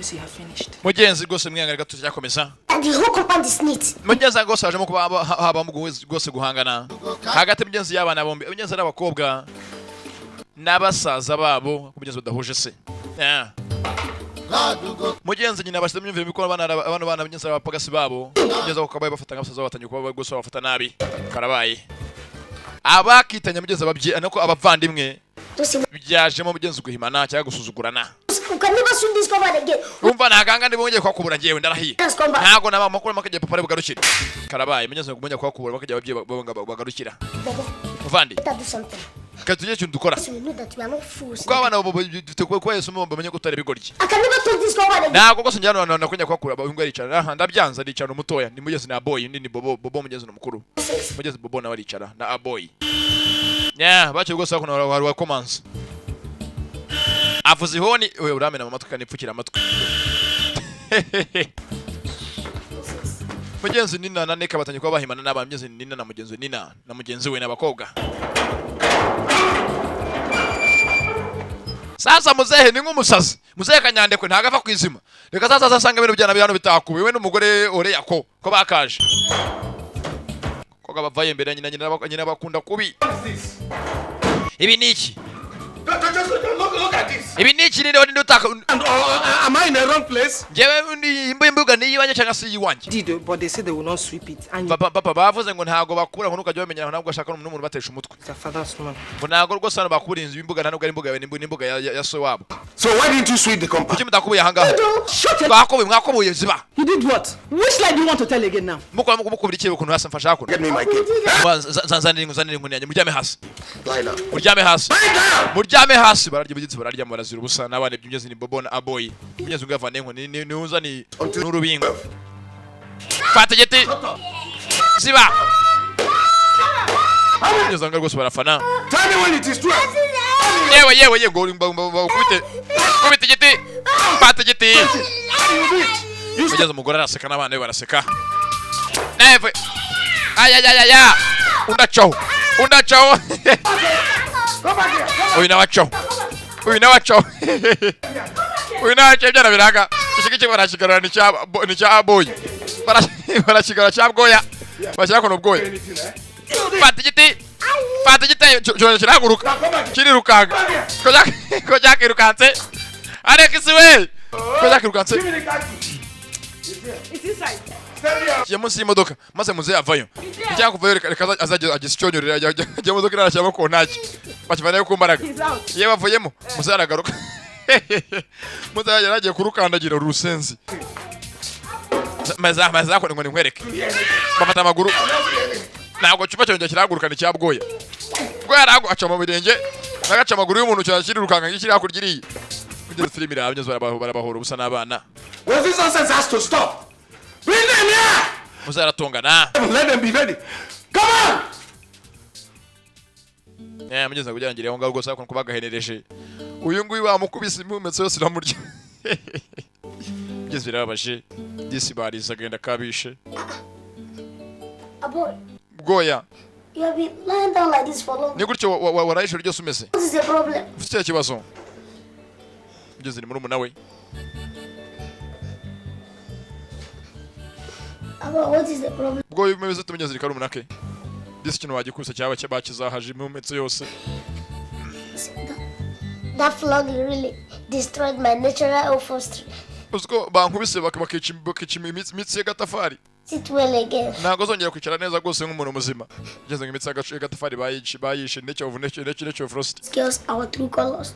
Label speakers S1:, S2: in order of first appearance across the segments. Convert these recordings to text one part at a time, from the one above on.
S1: boys, you have finished.
S2: Mugenzi rwose mwihangane gato tujyakomeza.
S3: And the whole compound is neat.
S2: Mugenzi rwose hajemo kuba haba rwose guhangana hagati mugenzi y'abana bombi mugenzi n'abakobwa n'abasaza babo mugenzi badahuje se. Mugenzi nyina bashyize myumvire biko bana mugenzi abapagasi babo mugenzi bakabaye bafata nk'abasaza batanye kuba rwose bafata nabi karabaye abakitanya mugenzi ababye nako abavandimwe byajemo mugenzi guhimana cyangwa gusuzugurana.
S3: You can never swim this compound again.
S2: Umva naganga ndibonye kwa kubura ngiye ndarahiye. Ntago naba makuru makaje papa bugarukira. Karabaye mugenzi ngumenya kwa kubura makaje ababye bagarukira. Muvandi. Katuje cyo dukora. Kwa abana bo dufite kwa Yesu mumba bamenye gutare bigoryi.
S3: I can never swim this compound again.
S2: Ntago gose njyana nakwenya kwa kubura bahunga ricara. Ndabyanza ricana umutoya ni mugenzi na boy nini bobo mugenzi n'umukuru. Mugenzi bobo na baricara na aboy. Bacho gose akona wa commence. Avuze ihoni wewe uramena mu matwi kanipfukira amatwi. Mugenzi nina na neka batanye kwa bahimana n'abamyenzi nina na mugenzi nina na mugenzi we n'abakobwa. Sasa muzehe ni nk'umusazi. Muzehe kanyandekwe ntagava kwizima. Reka sasa asanga ibintu byana byano bitakuwe we n'umugore ore yako ko bakaje. Koga bavaye imbere nyina bakunda kubi. Ibi niki? Look at this. Ibi niki ni ndi utaka.
S4: Am I in the wrong place?
S2: Jewe ndi imbuga ni yiwanye cyangwa se yiwanje.
S1: Did but they said they will not sweep it. And
S2: Papa bavuze ngo ntago bakura ngo nukajya bamenya ntabwo ashaka n'umuntu batesha umutwe.
S1: the father's man.
S2: Ngo ntago rwose hano bakura inzu imbuga ntabwo ari imbuga n'imbuga ya so wabo.
S4: So why didn't you sweep the compound?
S2: Kuki mutakubuye hanga?
S1: Shut it.
S2: Mwakobuye ziba.
S1: You did what? Which lie do you want to tell again now?
S2: Mukubira ikiwe kuntu hasa mfasha kuno.
S4: Get me my kid.
S2: Zanzanira inkuni yanjye muryame hasi.
S4: Lie down.
S2: Muryame hasi.
S4: Lie down.
S2: Muryame hasi bararya ibigitsi bararya barazira ubusa nabane byugeze ni bobo na aboy. Byugeze ungavane inkuni ni uza ni n'urubingo. Fata giti. Ziba. Byugeze anga rwose barafana.
S4: Tell me when it is true.
S2: Yewe ngo kubite giti. Fata giti. Byugeze umugore araseka n'abana be baraseka. Neve. Aya. Undacho. Uyu nawacho byana biraga ishiki barashigarana ni cya aboy barashigara cya bwoya bashaka no bwoya fata igiti cyo kiraguruka kirirukaga ko jakirukanze arekisi we ko jakirukanze
S1: It's inside.
S2: yamusi imodoka maze muze avayo cyangwa kuvayo reka azajya agisicyonyorera ajya modoka irashaka ko ntaki bakivanayo ku mbaraga ye bavuyemo muze aragaruka muze yaragiye kurukandagira urusenzi maza ko ngo nkwereke bafata amaguru ntabwo cyupa cyongera kiraguruka ni cyabwoya bwo yarago aca mu birenge nagaca amaguru y'umuntu cyakiri rukanga ngikiri hakurgiriye kugeza filimi irabyo barabahora ubusa n'abana.
S4: Well, this nonsense has to stop. Bring them here.
S2: Muzaratongana.
S4: Let them be ready. Come on.
S2: Mugeza kujyangire aho ngaho rwose ko bagahenereje. Uyu nguyu bamukubise impumetse yose iramurya. Mugeza birababaje. Disi bariza agenda kabishe.
S3: Aboy.
S2: Bwoya.
S3: You have been lying down like this for long.
S2: Ni gutyo warayisho ryose umeze.
S3: What is the problem?
S2: Ufite ikibazo. Mugeza ni murumuna we.
S3: What is the problem?
S2: Bwoya umeze tumenyeze rikarumuna ke. Disi kintu wagikusa cyaba bakizahaje impumetse yose.
S3: That flog really destroyed my natural upholstery.
S2: Usko bankubise bakica imitsi y'agatafari.
S3: Sit well again.
S2: Ntago zongera kwicara neza rwose nk'umuntu muzima. Ngeze ngo imitsi y'agatafari bayishe n'icyo frost.
S3: Skills our true colors.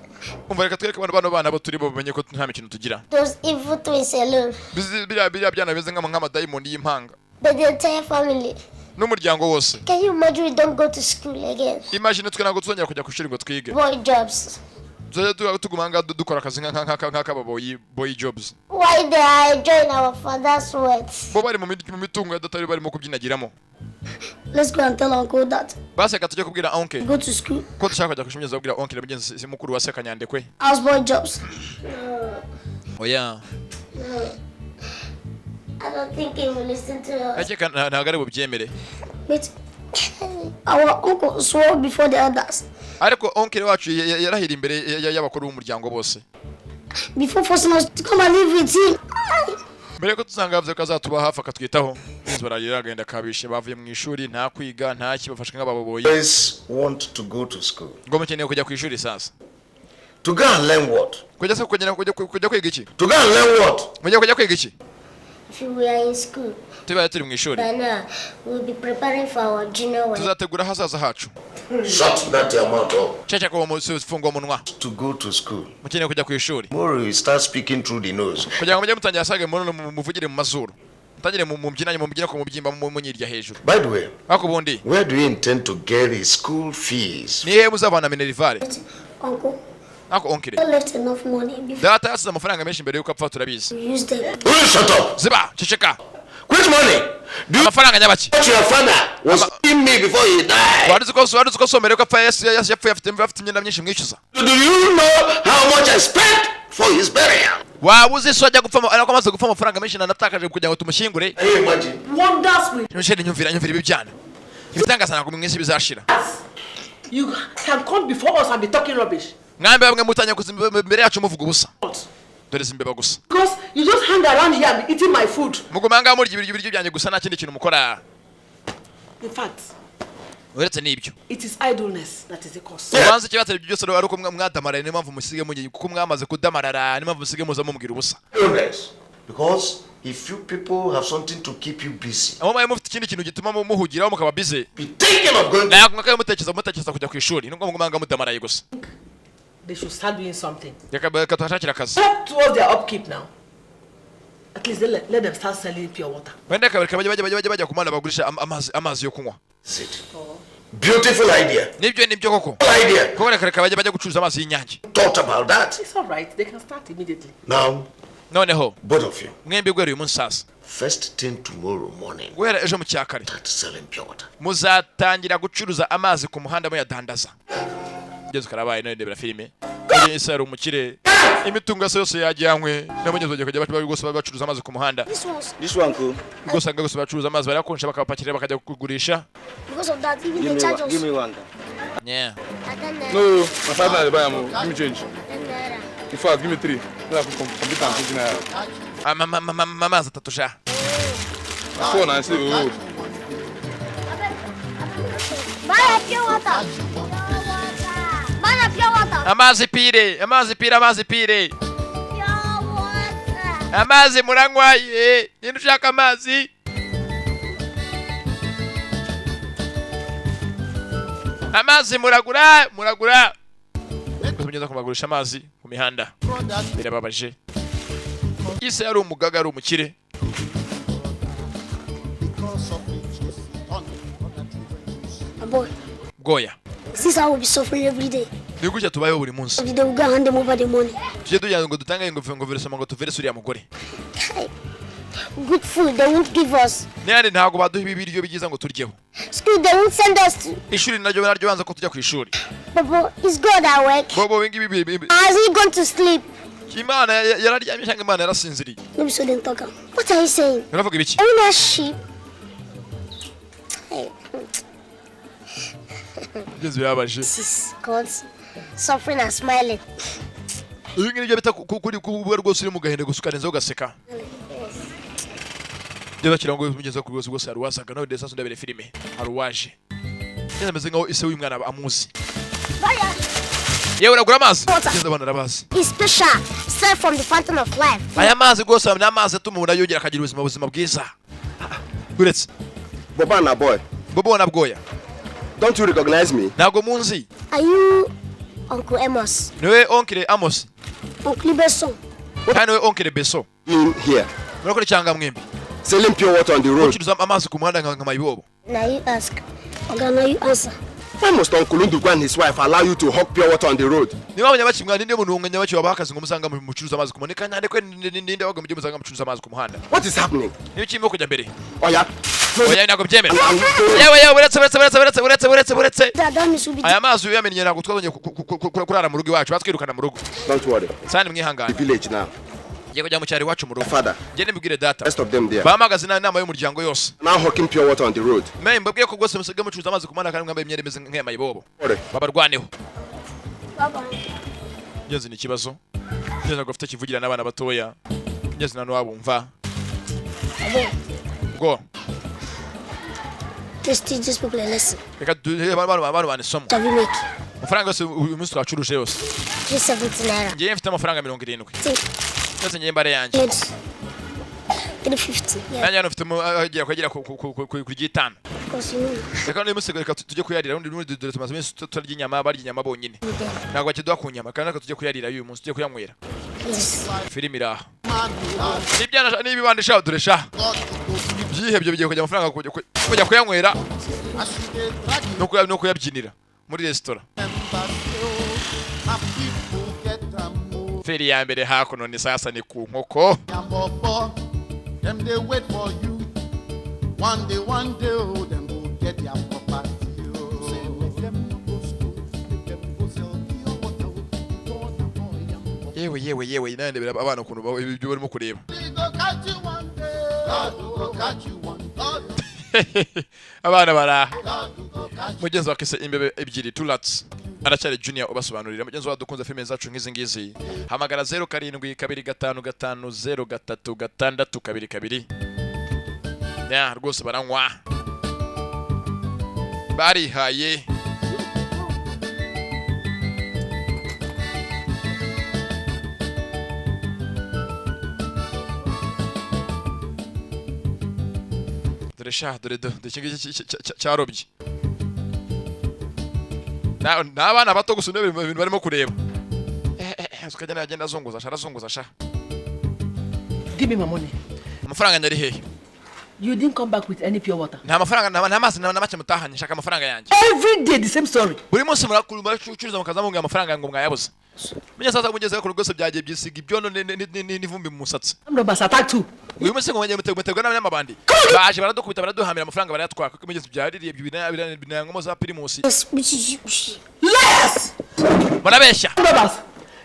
S2: Umva reka twereke bano bana bo turi bo bamenye ko nta mikino tugira.
S3: Those evil twins alone.
S2: Biriya byana beze nk'amadayimoni y'impanga.
S3: But the entire family.
S2: N'umuryango wose.
S3: Can you imagine we don't go to school again?
S2: Imagine twe ntago tuzongera kujya ku ishuri ngo twige.
S3: Boy jobs.
S2: Tugumanga dukora akazi nk'akababoyi boy jobs.
S3: Why they are enjoying our father's words?
S2: Bo bari mu mitungo yadatari barimo kubyinagiramo.
S3: Let's go and tell uncle that.
S2: Base ka tujye kubwira uncle.
S3: Go to school.
S2: Ko dushaka kujya kushimyeza kubwira uncle mugenzi si mukuru wa Sekanyandekwe.
S3: House boy jobs.
S2: Oya.
S3: I don't think he will listen to us.
S2: Ake ntago ari bubyemere.
S3: Wait. Our uncle swore before the others.
S2: Ariko uncle wacu yarahira imbere y'abakuru b'umuryango bose.
S3: before forcing us to come and live with him.
S2: mbere ko tuzanga yavuze ko azatuba hafi akatwitaho bararira agenda kabishe bavuye mu ishuri nta kwiga nta kibafashwe nk'ababoboye
S4: Boys want to go to school.
S2: ngo mukeneye kujya ku ishuri sasa
S4: To go and learn what?
S2: kujya se kujya kwiga iki
S4: To go and learn what?
S2: kujya kwiga iki
S3: If we are in school,
S2: tubaye turi mu ishuri
S3: by now we'll be preparing for our junior one.
S2: tuzategura hazaza hacu
S4: Shut that your mouth up.
S2: cece ko mufungwa munwa
S4: To go to school.
S2: mukeneye kujya ku ishuri
S4: Tomorrow you start speaking through the nose.
S2: kugira ngo mujye mutangira asage muvugire mu mazuru mutangire mu mbyinanye mu mbyina ko mubyimba munyirya hejuru
S4: By the way,
S2: ako bundi
S4: where do you intend to get his school fees?
S2: nihe muzabana minerivare
S3: Uncle,
S2: ako onkire
S3: I left enough money before
S2: data yasize amafaranga menshi mbere yuko apfa turabizi
S3: we use them.
S4: Will you shut up?
S2: ziba ceceka
S4: Which money? Do you
S2: amafaranga nyabaki
S4: what your father was giving me before he died?
S2: waruzi ko somere ko apfa yapfuye afite imyenda myinshi mwishyuza
S4: Do you know how much I spent for his burial?
S2: waba uzi so ajya gupfa ariko amaze gupfa amafaranga menshi nanatakaje kugira ngo tumushyingure
S4: Can you imagine?
S1: Wonders with
S2: nsheri nyumvira ibi byana ibitangaza ntabwo mwese bizashira
S1: you can come before us and be talking rubbish.
S2: mwambe bamwe mutanya imbere yacu muvuga ubusa dore zimbeba gusa
S1: Because you just hang around here and be eating my food.
S2: mugumanga murya ibiryo byanjye gusa nta kindi kintu mukora
S1: In fact,
S2: uretse n'ibyo
S1: it is idleness that is the cause.
S2: ubanza ikibazo byose ari uko mwadamara niyo mpamvu musige munye kuko mwamaze kudamarara niyo mpamvu musige muza mumubwira ubusa
S4: Illness. Because if you people have something to keep you busy,
S2: aho mwaye mufite ikindi kintu gituma muhugiraho mukaba busy
S4: be thinking of going to
S2: ntabwo mwakaye mutekereza kujya ku ishuri nubwo mugumanga mudamaraye gusa
S1: They should start doing something.
S2: reka tuhashakira akazi
S1: Help towards their upkeep now. At least let them start selling pure water.
S2: wenda kabareka bajya kumana bagurisha amazi yo kunywa
S4: sit. Beautiful idea.
S2: nibyo koko
S4: Good idea.
S2: kuko reka bajya gucuruza amazi y'inyange
S4: Thought about that.
S1: It's all right. They can start immediately.
S4: Now,
S2: noneho
S4: both of you,
S2: mwembi gwera uyu munsi sasa
S4: first thing tomorrow morning,
S2: guhera ejo mu cyakare
S4: start selling pure water.
S2: muzatangira gucuruza amazi ku muhanda muyadandaza ngeze karabaye none ndebera filime ese ari umukire imitungo yose yajyanywe n'abanyezo bagiye kujya bari bacuruza amazi ku muhanda
S5: This one cool.
S2: gusa ngo bacuruza amazi barakonje bakabapakira bakajya kugurisha
S3: Because of that, even they charge us.
S5: Give me one.
S2: yeah
S3: And then,
S5: No, my father not buy am. Give me change.
S3: then,
S5: In fact, give me 3. No, I can complete am 20 naira.
S2: amazi atatu sha
S5: Phone and say, oh.
S3: buy a pure water. Buy a pure water.
S2: amazi pire
S3: Pure water.
S2: amazi muranywaye ninde ushaka amazi amazi muragura kumenyeza kubagurisha amazi ku mihanda birababaje ise yari umugaga ari umukire
S3: Boy,
S2: goya
S3: since I will be suffering every day.
S2: ni gutya tubayeho buri munsi
S3: Every day we go hand them over the money.
S2: tujye tugira ngo dutange ngo veresoma ngo tuvere suriya mugore
S3: Hey, good food they won't give us.
S2: n'ayandi ntabwo baduha ibiryo bigiza ngo turyeho
S3: School they won't send us to.
S2: ishuri naryo banza ko tujya ku ishuri
S3: Bobo, it's God at work.
S2: bobo wingibi
S3: Has he gone to sleep?
S2: imana yararyamye cyangwa imana yarasinziriye
S3: Let me show them talk. What are you saying?
S2: uravuga ibiki
S3: Are we not sheep? Hey,
S2: ngeze birabaje
S3: this is God's suffering and smiling.
S2: ibi ngibi byo bita kuri kuba rwose uri mu gahinda gusa ukarenzaho ugaseka reba kirango mugeza ku rwose rwose haruwazaga nawe ndetse ndabere filime haruwaje ngeze ameze nkaho ise w'umwana amuzi yewe uragura amazi ngeze abana arabazi
S3: It's special, straight from the fountain of life.
S2: aya mazi rwose ni amazi atuma umuntu yongera akagira ubuzima bwiza uretse
S5: Boba na boy.
S2: bobo na bwoya
S5: Don't you recognize me?
S2: ntabwo munzi
S3: Are you Uncle Amos?
S2: niwe onkire amos
S3: Uncle Besson?
S2: kandi niwe onkire beso
S5: In here.
S2: murakora cyangwa mwembi
S5: Selling pure water on the road.
S2: ucuruza amazi ku muhanda nka mayibobo
S3: Now you ask. Okay, now you answer.
S5: Why must Uncle Ndugwa and his wife allow you to hawk pure water on the road?
S2: niba abanyabakimwa ninde muntu wunganya bacyo babakazi ngo musanga mucuruza amazi ku muhanda kandi nande kwe ninde wago mujye musanga mucuruza amazi ku muhanda
S5: What is happening?
S2: niba kimwe kujya mbere
S5: Oh yeah.
S2: oya ntabwo byemera
S5: I'm
S2: yewe uretse
S3: That means we'll be
S2: aya mazi uyamenye ntabwo twabonye kurara mu rugo iwacu batwirukana mu rugo
S5: Don't worry.
S2: sani
S5: The
S2: mwihangane
S5: village now.
S2: ngiye kujya mu cyaro iwacu mu rugo
S5: Father.
S2: ngende mbibwire data
S5: Rest of them there.
S2: bahamagaze inama y'umuryango yose
S5: Now hawking pure water on the road.
S2: me mbabwiye ko rwose musigaye mucuruza amazi ku muhanda kandi mwambaye imyenda imeze nk'iyamayibobo
S5: Worry.
S2: babarwaneho
S3: Bye-bye.
S2: ngeze ni ikibazo Ngeze gufite kivugira n'abana batoya. Ngeze nano abumva. Go.
S3: Just people listen.
S2: Reka abantu banisoma.
S3: Have you make?
S2: Amafaranga yose uyu munsi twacuruje yose.
S3: Just 70 naira.
S2: Ngiye mfite amafaranga 70. Ndetse ngiye mbare yanjye.
S3: 350.
S2: Nanjye hano mfite agiye kwegera ku gitano. Reka n'uyu munsi reka tujye kuyarira undi dore tumaze iminsi turarya inyama barya inyama bonyine. Ntabwo bakiduha ku nyama kandi reka tujye kuyarira uyu munsi tujye kuyanywera. Filimi iraha. N'ibibandisha dore sha. Byihebye bigiye kujya amafaranga kujya kuyanywera no kuyabyinira muri restaurant. Feri ya mbere hakuno ni sasa ni ku nkoko.
S6: Them they wait for you. One day, oh, them go get their property.
S2: Yewe nande bira abana ukuntu ibyo barimo kureba. Abana bara. Mugenzi wa kise imbebe ebyiri tulats. Aracyari junior ubasobanurira mugenzi wa dukunze filime zacu nk'izi ngizi. Hamagara 0725530622. Ya rwose baranywa. Bari haye. Dore cyarobye. N'abana bato gusa ibintu barimo kureba. Ukajya nagenda azunguza sha.
S1: Give me my money.
S2: Amafaranga nyari hehe?
S1: You didn't come back with any pure water.
S2: Nta mafaranga nta mazi na make mutahanye shaka amafaranga yanjye.
S1: Every day the same story.
S2: Buri munsi muracuruza mukazamunga amafaranga ngo mwayabuze. Menya sasa mugeze ko rwose byagiye byisiga ibyono n'ivumbi mu musatsi.
S1: Amro basata tu.
S2: Uyu munsi ngo mutegwa n'abanyamabandi. Baje baradukubita baraduhamira amafaranga barayatwaka kuko mugeze byaririye binangomo za primusi.
S1: Liars!
S2: Barabeshya.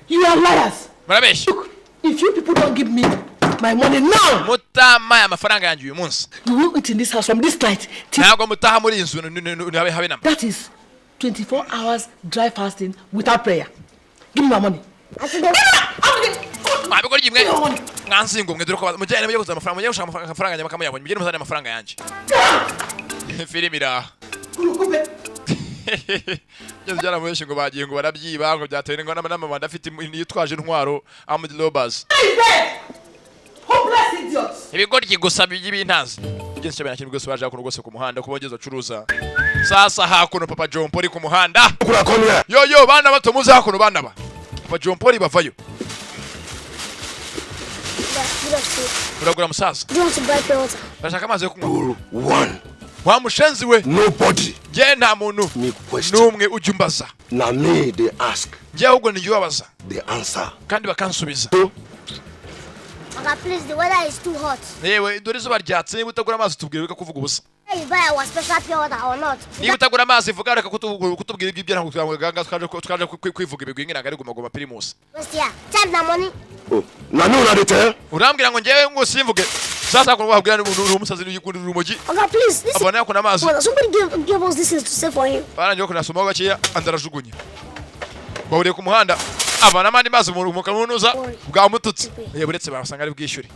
S1: You are liars.
S2: Barabeshya.
S1: If you people don't give me my money now,
S2: mutama amafaranga yanjye uyu munsi.
S1: You will eat in this house from this night.
S2: Ntago mutaha muri inzu habe nama.
S1: That is 24 hours dry fasting without prayer. Give me my money.
S2: Mabikora gimwe. Ngansingo mwe dore ko mujyane mujye kuza amafaranga mujye gushaka amafaranga yanjye bakamuyabonye mujye muzane amafaranga yanjye. Filimi iraha. Yesu jana mweshi ngo bagiye ngo barabyiba ngo byatewe ngo n'amabanda afite yitwaje intwaro Armed Robbers.
S1: Hopeless idiots.
S2: Ibigoryi gusa by'ibintazi. Igenze cyane kintu rwose baje kuno rwose ku muhanda kubogeza curuza. Sasa hakuno Papa John Paul ku muhanda. Yo bana bato muze hakuno bana ba. Papa John Paul bavayo. Uragura musaza.
S3: Do you want to buy pure water?
S2: Bashaka amazi yo kunywa.
S6: One.
S2: Wa mushenzi we.
S6: Nobody.
S2: Je nta muntu. Numwe ujumbaza.
S6: Na me they ask.
S2: Je ahubwo ni yubaza.
S6: The answer.
S2: Kandi bakansubiza.
S3: Okay, please, the weather is too hot.
S2: Yewe dore zuba ryatse utagura amazi tubwire reka kuvuga ubusa.
S3: Hey, you buy our special pure water or not?
S2: Ni utagura amazi vuga reka kutubwira ibyo ntabwo twaganga twaje kwivuga ibigwi ngina ngari guma primus.
S3: What's here? Time the money.
S6: Oh, na no na dete.
S2: Urambwira ngo ngewe ngo simvuge. Sasa ko wabwira umusazi y'ikundi rumogi.
S3: Okay, please. This
S2: Abana yakuna amazi.
S3: Somebody give us this to save for him.
S2: Bana ngiye kuna somo gakiya andarajugunye. Bahuriye ku muhanda. Abana mandi mazi mu kamunuza bwa mututsi. Yeburetse barasanga ari bwishyure.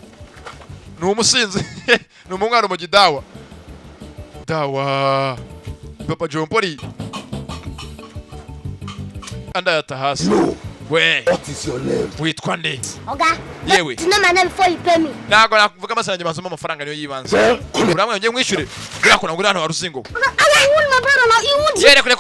S2: Ni umusinzi. Ni umwana mu gidawa. Dawa. Papa John Paul. Anda yatahasi. We.
S6: What is your name?
S2: Witwa nde?
S3: Okay.
S2: Yewe.
S3: You know my name before you pay me.
S2: Nago nakuvuga amasanje basoma amafaranga niyo yibanze. Uramwe ngiye mwishyure. Birakona ngura hano waruzingo.
S3: I want my brother now. You want?
S2: Yere kure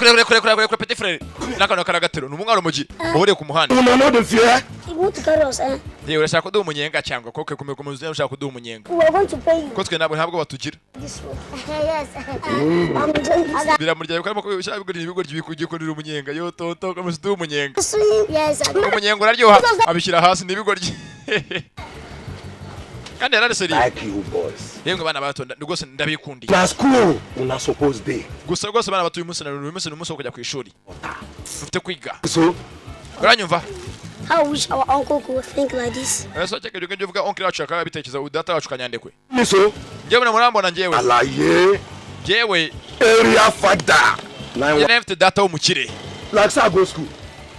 S2: petit frère. Nakano karagatero. Numungaro mugi. Bahuriye ku muhanda.
S6: You know the fear?
S3: You want to carry us, eh?
S2: Yewe urashaka kuduha umunyenga cyangwa koke kumuzenya ushaka kuduha umunyenga.
S3: We are going to pay you.
S2: Ko twe ntabwo batugira.
S3: This one. Yes. I'm going.
S2: Biramurya yuko arimo kubishaka ibigori byikugiye ko umunyenga. Yo tonto kamusiduha umunyenga.
S3: Yes.
S2: Umunyenga uraryoha abishyira hasi n'ibigoryi. Kandi yarari seri.
S6: Like you boys.
S2: Yemwe bana bato rwose ndabikundiye.
S6: Na school una supposed be.
S2: Gusa rwose bana bato uyu munsi ni umunsi wo kujya ku ishuri. Ufite kwiga.
S6: So,
S2: uranyumva?
S3: How wish our uncle could think like this.
S2: Ese cyeke ryo uvuga oncle wacu akaba bitekereza udata wacu kanyandekwe.
S6: so
S2: Ngewe na murambona ngewe.
S6: alaye
S2: Ngewe
S6: area father.
S2: Nefte data umukire.
S6: Like say I go school.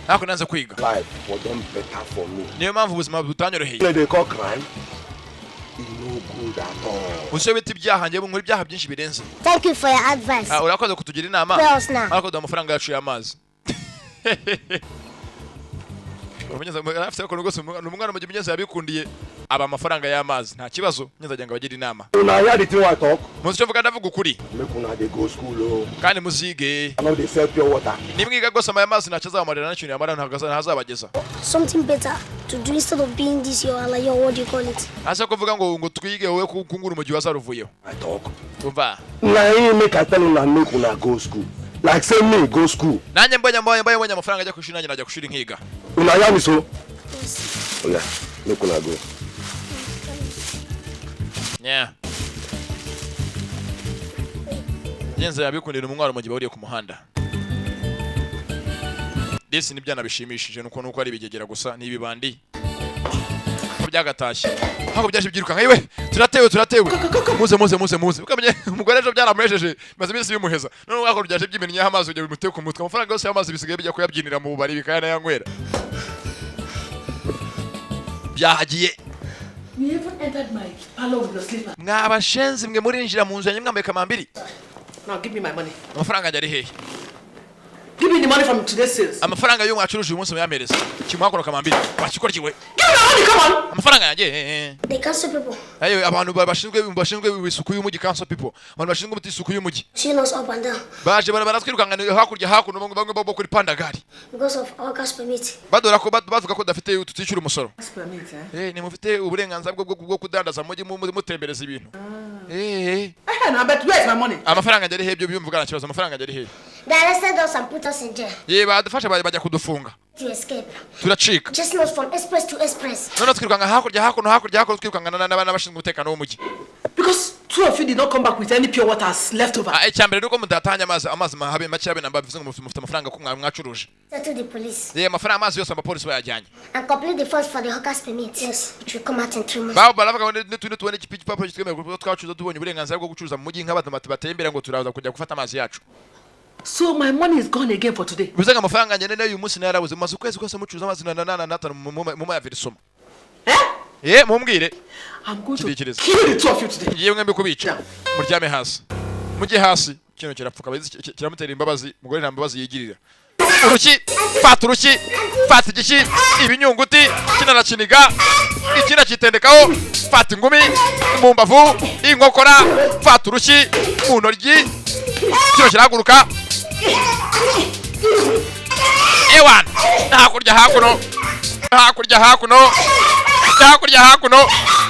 S2: Nako nanze kwiga.
S7: Life for them better for me.
S2: Niyo mpamvu ubuzima butanyoroheye.
S7: They call crime. It's no good at all.
S2: Usebe ibyaha ngiye nkuri ibyaha byinshi birenze.
S3: Thank you for your advice.
S2: Urakoze kutugira inama. Urakoze amafaranga yacu y'amazi. Ubunyeza afite ko rwose umwana mu gihe yabikundiye aba amafaranga y'amazi nta kibazo nyazajya ngo bagira inama.
S7: Una hear the thing I talk.
S2: Muzi vuga ndavuga ukuri.
S7: Make una dey go school.
S2: Kandi muzige.
S7: Now they sell pure water.
S2: Nimwiga gose amazi ntacazamarira nacyo yamara ntazabageza.
S3: Something better to do instead of being this your what do you call it?
S2: Asa kuvuga ngo twige wowe kungura mu gihe wazaruvuyeho.
S7: I talk.
S2: Umva.
S7: Na make I tell una make una go school. Like say me go school.
S2: Nanjye mbonye amafaranga ajya kushira nanjye najya kushira nkiga.
S7: Una hear me so? Oya, make una go.
S2: Yeah. Yenze yabikundira umwaro mu gihe bariye ku muhanda. Desi nibyana bishimishije nuko ari bigegera gusa nibibandi. Ko byagatashye. Hako byaje byiruka nkayiwe. Turatewe. Muze. Ukamenye umugore ejo byaramuhejeje. Maze iminsi bimuheza. None wako byaje byimennye amazi ujye bimuteye ku mutwe. Amafaranga yose y'amazi bisigaye bijya kuyabyinira mu bubari bikayana yanywera. Byahagiye.
S1: You even entered my parlor with your slipper.
S2: Mwabashenzi mwe murinjira mu nzu yanyu mwambaye kamambiri.
S1: Now give me my money.
S2: Amafaranga ajya ari hehe?
S1: Give me the money from today's sales.
S2: Amafaranga yo mwacuruje uyu munsi muyamereza. Kimwakora kamambiri. Wakikorkiwe.
S1: Give me my money, come on.
S2: Amafaranga yanjye.
S3: They cancel people.
S2: Ayo abantu bashinzwe isuku y'umujyi cancel people. Abantu bashinzwe isuku y'umujyi.
S3: She knows up and down.
S2: Baje baratwirukanga hakurya hakuno bamwe bo kuri pandagari.
S3: Because of our cash permit.
S2: Badora ko bavuga ko dafite tuticura umusoro.
S1: Cash permit, eh?
S2: Ni mufite uburenganzira bwo kudandaza mujyi mutembereza ibintu.
S1: Now but where's my money?
S2: Amafaranga ajya ari hebyo byumvugana kibazo amafaranga ajya ari he?
S3: They arrested us and put us in jail.
S2: Badufasha bajya kudufunga.
S3: To escape.
S2: Turacika.
S3: Just not from express to express.
S2: None twirukanga hakurya hakuno twirukanga n'abashinzwe umutekano w'umujyi.
S1: Because two of you did not come back with any pure water left over.
S2: Icyambere nuko mudatanya amazi mahabe make yabe namba bivuze ngo mufite amafaranga ko mwacuruje.
S3: Settle the police.
S2: Amafaranga amazi yose abapolisi bayajyanye.
S3: And complete the force for the hawkers permit. Yes, it will come out in 3 months.
S2: Baravuga ngo tubone igipapuro kitwemerera ko twacuza tubonye uburenganzira bwo gucuruza mu mujyi nk'abantu batembera ngo turaza kujya gufata amazi yacu.
S1: So my money is gone again for today.
S2: Bivuze ngo amafaranga njye n'uyu munsi narabuze maze ukwezi kose mucuruza amazi na mu mayavirisoma. Mumbwire.
S1: I'm going to kill the two of you today.
S2: Ngiye mwembe kubica. Muryame hasi. Mujye hasi. Kino kirapfuka kiramutera imbabazi mugore nta mbabazi yigirira. Uruki, fata igiki, ibinyunguti, kinaraciniga, ikina kitendekaho, fata ingumi, mu mbavu, inkokora, fata uruki, mu ntoryi, kino kirahaguruka. Ewan, hakurya hakuno,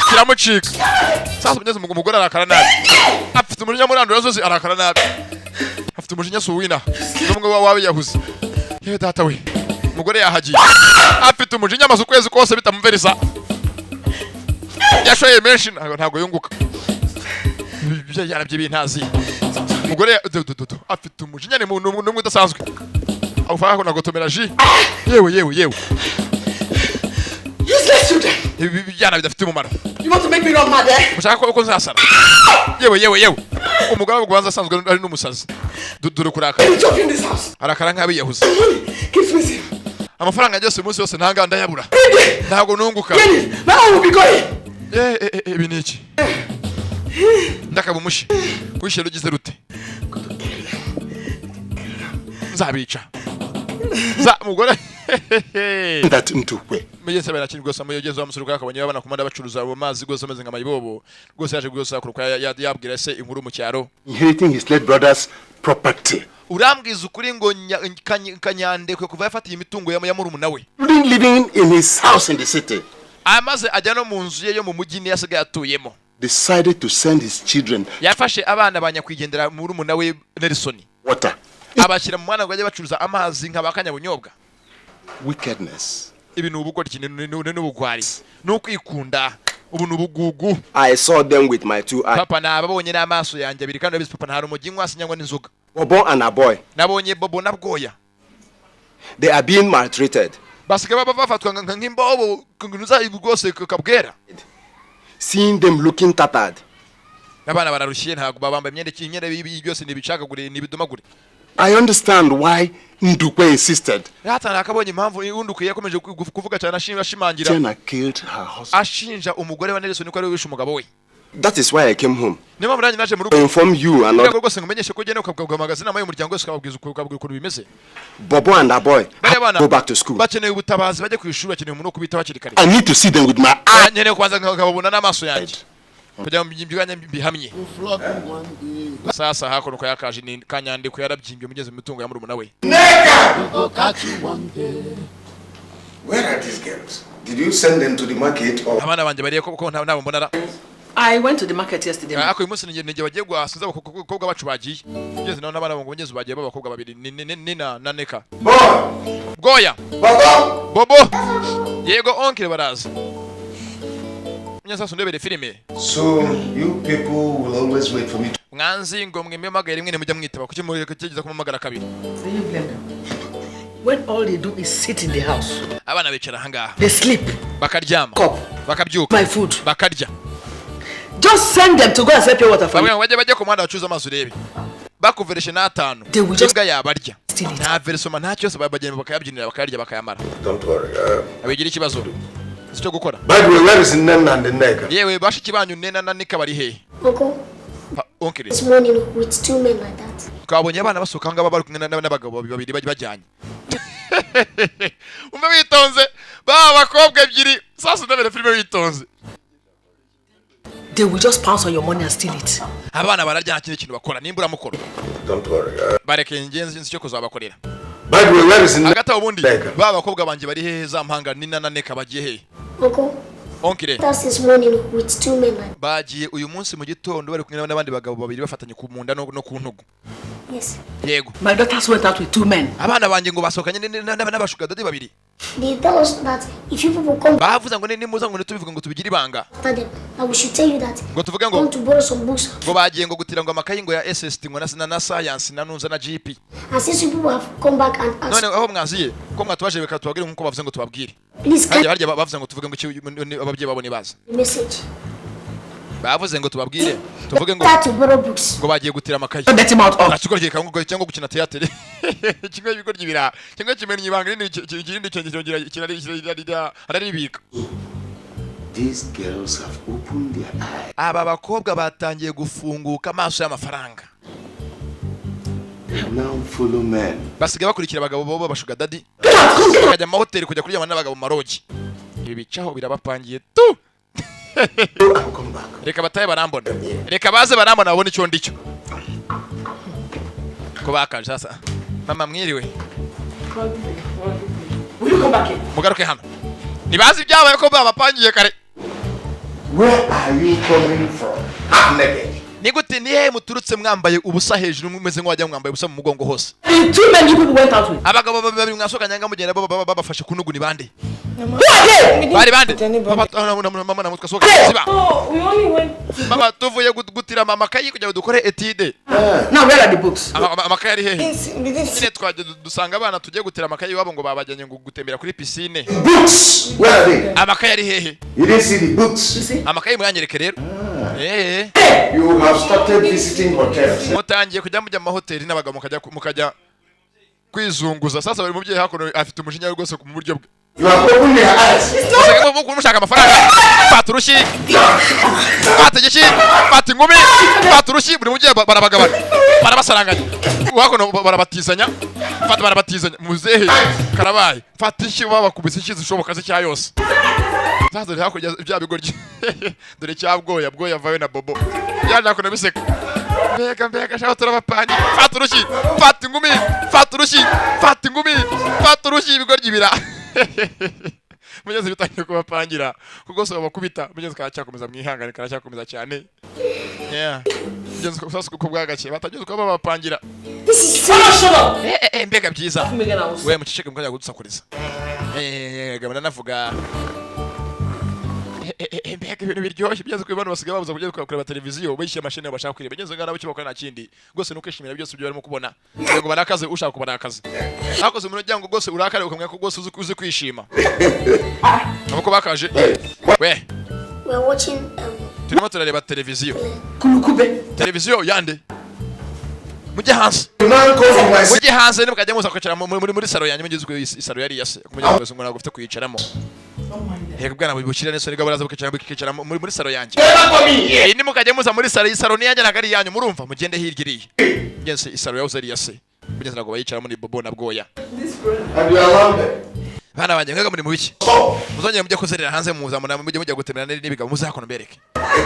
S2: kiramucika. Sasa mugeze umugore arakara nabi. Afite umujinya murandura zose arakara nabi. Afite umujinya suwina. Numwe wawe yahuze. Yewe data we. Umugore yahagiye. Afite umujinya amaze ukwezi kose bitamumvereza. Yashoye menshi ntago yunguka. Yarabye bintazi. Umugore afite umujinya ni numwe udasanzwe. Awufaka ko nagotomera ji. Yewe.
S1: Useless children.
S2: Bijyana bidafite umumaro.
S1: You want to make me run mad, eh?
S2: Mushaka ko nzasara. Yewe. Umugabo w'Rwanda asanzwe ari n'umusazi. Dudure kuraka. Arakara nkabi yahuze.
S1: Kiss me.
S2: Amafaranga yose umunsi wose ntanga ndayabura. Ntago nunguka. Ibi ni iki? Ndakabumushi. Kwishe rugize rute. Nzabica. Mugore.
S7: That into we.
S2: Mugeze barakiri gose amuyogeze amusuruka akabonye babana kumanda bacuruza abo mazi gose ameze nka mayibobo. Gose yaje gose akuruka yabwira se inkuru mu cyaro.
S7: Inheriting his late brother's property.
S2: Urambwiza ukuri ngo Kanyande kwe kuva yafatiye imitungo ya murumuna we.
S7: Living in his house in the city.
S2: Amaze ajya no mu nzu ye yo mu mujyi ni yasigaye atuyemo.
S7: Decided to send his children.
S2: Yafashe abana banyakwigendera murumuna we Nelson.
S7: Water.
S2: Abashyira mu mwana ngo ajye bacuruza amazi nk'abakanyabunyobwa.
S7: Wickedness.
S2: Ibintu ubugori kinene n'ubugwari. Nukwikunda. Ubu nubugugu.
S7: I saw them with my 2 eyes.
S2: Papa nababonye n'amaso yanjye abiri kandi papa ntari umujyi ngwasi nyangwa n'inzoga.
S7: Bobo and a boy.
S2: Nabonye Bobo na Bwoya.
S7: They are being maltreated.
S2: Basike bafatwa nk'imbobo kunuza ibugose kabwera.
S7: Seeing them looking tattered.
S2: Nabana bararushiye ntago babamba imyenda byose nibicagagure nibidomagure.
S7: I understand why Ndukwe insisted.
S2: Yatanakabonye impamvu Undukuye yakomeje kuvuga cyane ashimangira.
S7: Jenna killed her husband.
S2: Ashinja umugore wa Nelson ko ari wishe umugabo we.
S7: That is why I came home.
S2: Niba muranye naje mu rugo.
S7: Inform you and
S2: not. Rwose ngumenyeshe ko gene ukabwa magazine amaye umuryango wese ukababwiza uko bimeze.
S7: Bobo and that boy go back to school.
S2: Bakeneye ubutabazi bajye ku ishuri bakeneye umuntu kubita bakiri kare.
S7: I need to see them with my eyes.
S2: Nyene kwanza nkababona n'amaso yanjye. Kujya mbyiganye bihamye. Sasa hakono ko yakaje ni kanyande ko yarabyimbye mugeze mu mitungo ya murumuna we.
S4: Where are these girls? Did you send them to the market or?
S2: Abana banje bariye ko nabo mbonara.
S1: I went to the market yesterday.
S2: Ako umunsi nige bagiye gwasuza abakobwa bacu bagiye. Ngeze naho nabana ngo ngeze bagiye babakobwa babiri nina na neka. Goya. Bobo. Yego onkire baraza. Nyasa ndebere filime.
S4: So you people will always wait for me to...
S2: Nganzi ngo mwemagara rimwe mujya mwitaba kuki mugeza kumamagara kabiri.
S1: When all they do is sit in the house.
S2: Abana bicara hangaha.
S1: They sleep.
S2: Bakaryama.
S1: Bakabyuka. My food.
S2: Bakarya.
S1: Just send them to go and sell pure water for you.
S2: Bajye komanda bacuza amazu rebe. Bakuvereshe n'atanu. Imbwa yabarya. Nta versoma ntacyo se bagenda bakayabyinira bakarya bakayamara.
S4: Don't worry.
S2: Abigira ikibazo. Sicyo gukora.
S4: By the way, where is Nena and the Nega?
S2: Yewe bashiki banyu Nena na Nika bari he?
S3: Uncle. This morning with 2 men like that.
S2: Kabonye abana basoka ngaba bari kumwe n'abagabo babiri bajyanye. Umwe witonze bakobwa ebyiri sasa ndabere filime witonze.
S1: They will just pounce on your money and steal it.
S2: Abana bararya kintu bakora nimbura mukoro.
S4: Don't worry.
S2: Bareke ingenzi cyo kuzabakorera.
S4: By the way, where is
S2: Agata ubundi bakobwa banje bari he za mpanga Nina na Neka bagiye he? Uncle.
S3: That's this morning with 2 men like.
S2: Bagiye uyu munsi mu gitondo bari kumwe n'abandi bagabo babiri bafatanye ku munda no ku ntugu.
S3: Yes.
S2: Yego.
S1: My daughters went out with 2 men.
S2: Abana banje ngo basokanye n'abashuga dodi babiri.
S3: They tell us that if you people come
S2: bavuze ngo ni muza ngo tubivuga ngo tubigira ibanga.
S3: I we should tell you that.
S2: Ngo tuvuge ngo
S3: want to borrow some books.
S2: Ngo bagiye ngo gutira ngo amakayi ngo ya SST ngo na science na nunza na GP.
S3: And since you people have come back and asked.
S2: None aho mwaziye ko mwatwaje beka tubabwire nkuko bavuze ngo tubabwire.
S3: Please
S2: harya bavuze ngo tuvuge ngo ababyeyi babone baza.
S3: Message.
S2: Bavuze ngo tubabwire tuvuge ngo ngo bagiye gutira amakayi. Nakiko rye kango cyangwa gukina theater. Kimwe ibigoryi ibira. Kimwe kimenye ibanga ikindi cyongera araribika.
S7: These girls have opened their eyes.
S2: Aba bakobwa batangiye gufunguka amaso y'amafaranga.
S7: They now follow men.
S2: Basigaye bakurikira abagabo bobo bashuga daddy. Bakajya mu hoteli kujya kuryama n'abagabo marogi. Ibi bicaho birabapangiye tu. Reka bataye barambona. Reka baze barambona babone icyo ndicyo. Ko bakaje sasa. Mama mwiriwe.
S1: Will you come back in?
S2: Mugaruke hano. Nibazi ibyabaye ko babapangiye kare.
S4: Where are you coming from? I'm naked.
S2: Nigute nihe muturutse mwambaye ubusa hejuru mumeze nk'wajya mwambaye ubusa mu mugongo hose.
S1: 2 men you people went out with.
S2: Abagabo babiri mwasokanya ngamugenda babafashe kunugu ni bande.
S1: Bari
S2: bande. Mama na mutwe soka ziba.
S3: Oh, we only went.
S2: Mama tuvuye gutira mama kayi kujya dukore etide.
S1: Now where are the books?
S2: Amakayi ari hehe? Nyine twaje dusanga abana tugiye gutira amakayi wabo ngo babajyanye ngo gutembera kuri piscine.
S4: Books. Where are they?
S2: Amakayi ari hehe?
S4: You didn't see the books.
S2: Amakayi mwanyereke rero.
S4: You have started visiting hotels.
S2: Mutangiye kujya mujya mu mahoteli n'abagabo mukajya kwizunguza. Sasa bari mubyeyi hakono afite umujinya rwose ku buryo bwe.
S4: You have opened your eyes.
S2: Musanga mu mushaka amafaranga. Faturushi. Fategeshi. Fatingumi. Faturushi buri mubyeyi barabagabana. Barabasaranganya. Hakono barabatizanya. Fata barabatizanya. Muzehe karabaye. Fatishi babakubise ikizi zishoboka zicya yose. Sasa rero kujya bya bigoryi. Dore cyabwoya bwoya vawe na bobo. Yaje ko nabiseka. Mbega shaho turabapani. Faturushi. Fatingumi. Faturushi. Fatingumi. Faturushi ibigoryi bira. Mugeze bitangiye kubapangira kuko so bakubita mugeze karacyakomeza mwihangane karacyakomeza cyane. Mugeze sasa kuko bwagace batageze ko babapangira. Mbega byiza. We muciceke mukajya gudusakuriza. Gabana navuga. Mbega ibintu biryoshye byaze kwibana basigaye babuza kujya kureba televiziyo bishyira mashine bashaka kwireba bigeze ngana bacyo bakora nakindi gose nukishimira byose byo barimo kubona ngo barakaze ushaka kubona akazi hakoze mu ryango gose urakare ukamwe ko gose uzi kwishima nuko bakaje we
S3: We're watching
S2: turimo turareba televiziyo
S1: Kulukube
S2: televiziyo yande mujye hanze
S4: Man come from my
S2: mujye hanze nimukajya muza kwicara muri saro yanyu mugizwe isaro yari yase kumenya ngo ngo nagufite kwicaramo Yego bwana bubukira nese niga baraza bukicara muri saro yanjye nimukajya muza muri saro ni yanjye nagari yanyu murumva mugende hirgiriye ngense isaro yawe zari yase mugeze nago bayicara muri bobo na bwoya bana banje ngaga muri mubiki muzongera mujye kuzerera hanze muza mujye gutemera n'ibiga muzakono bereke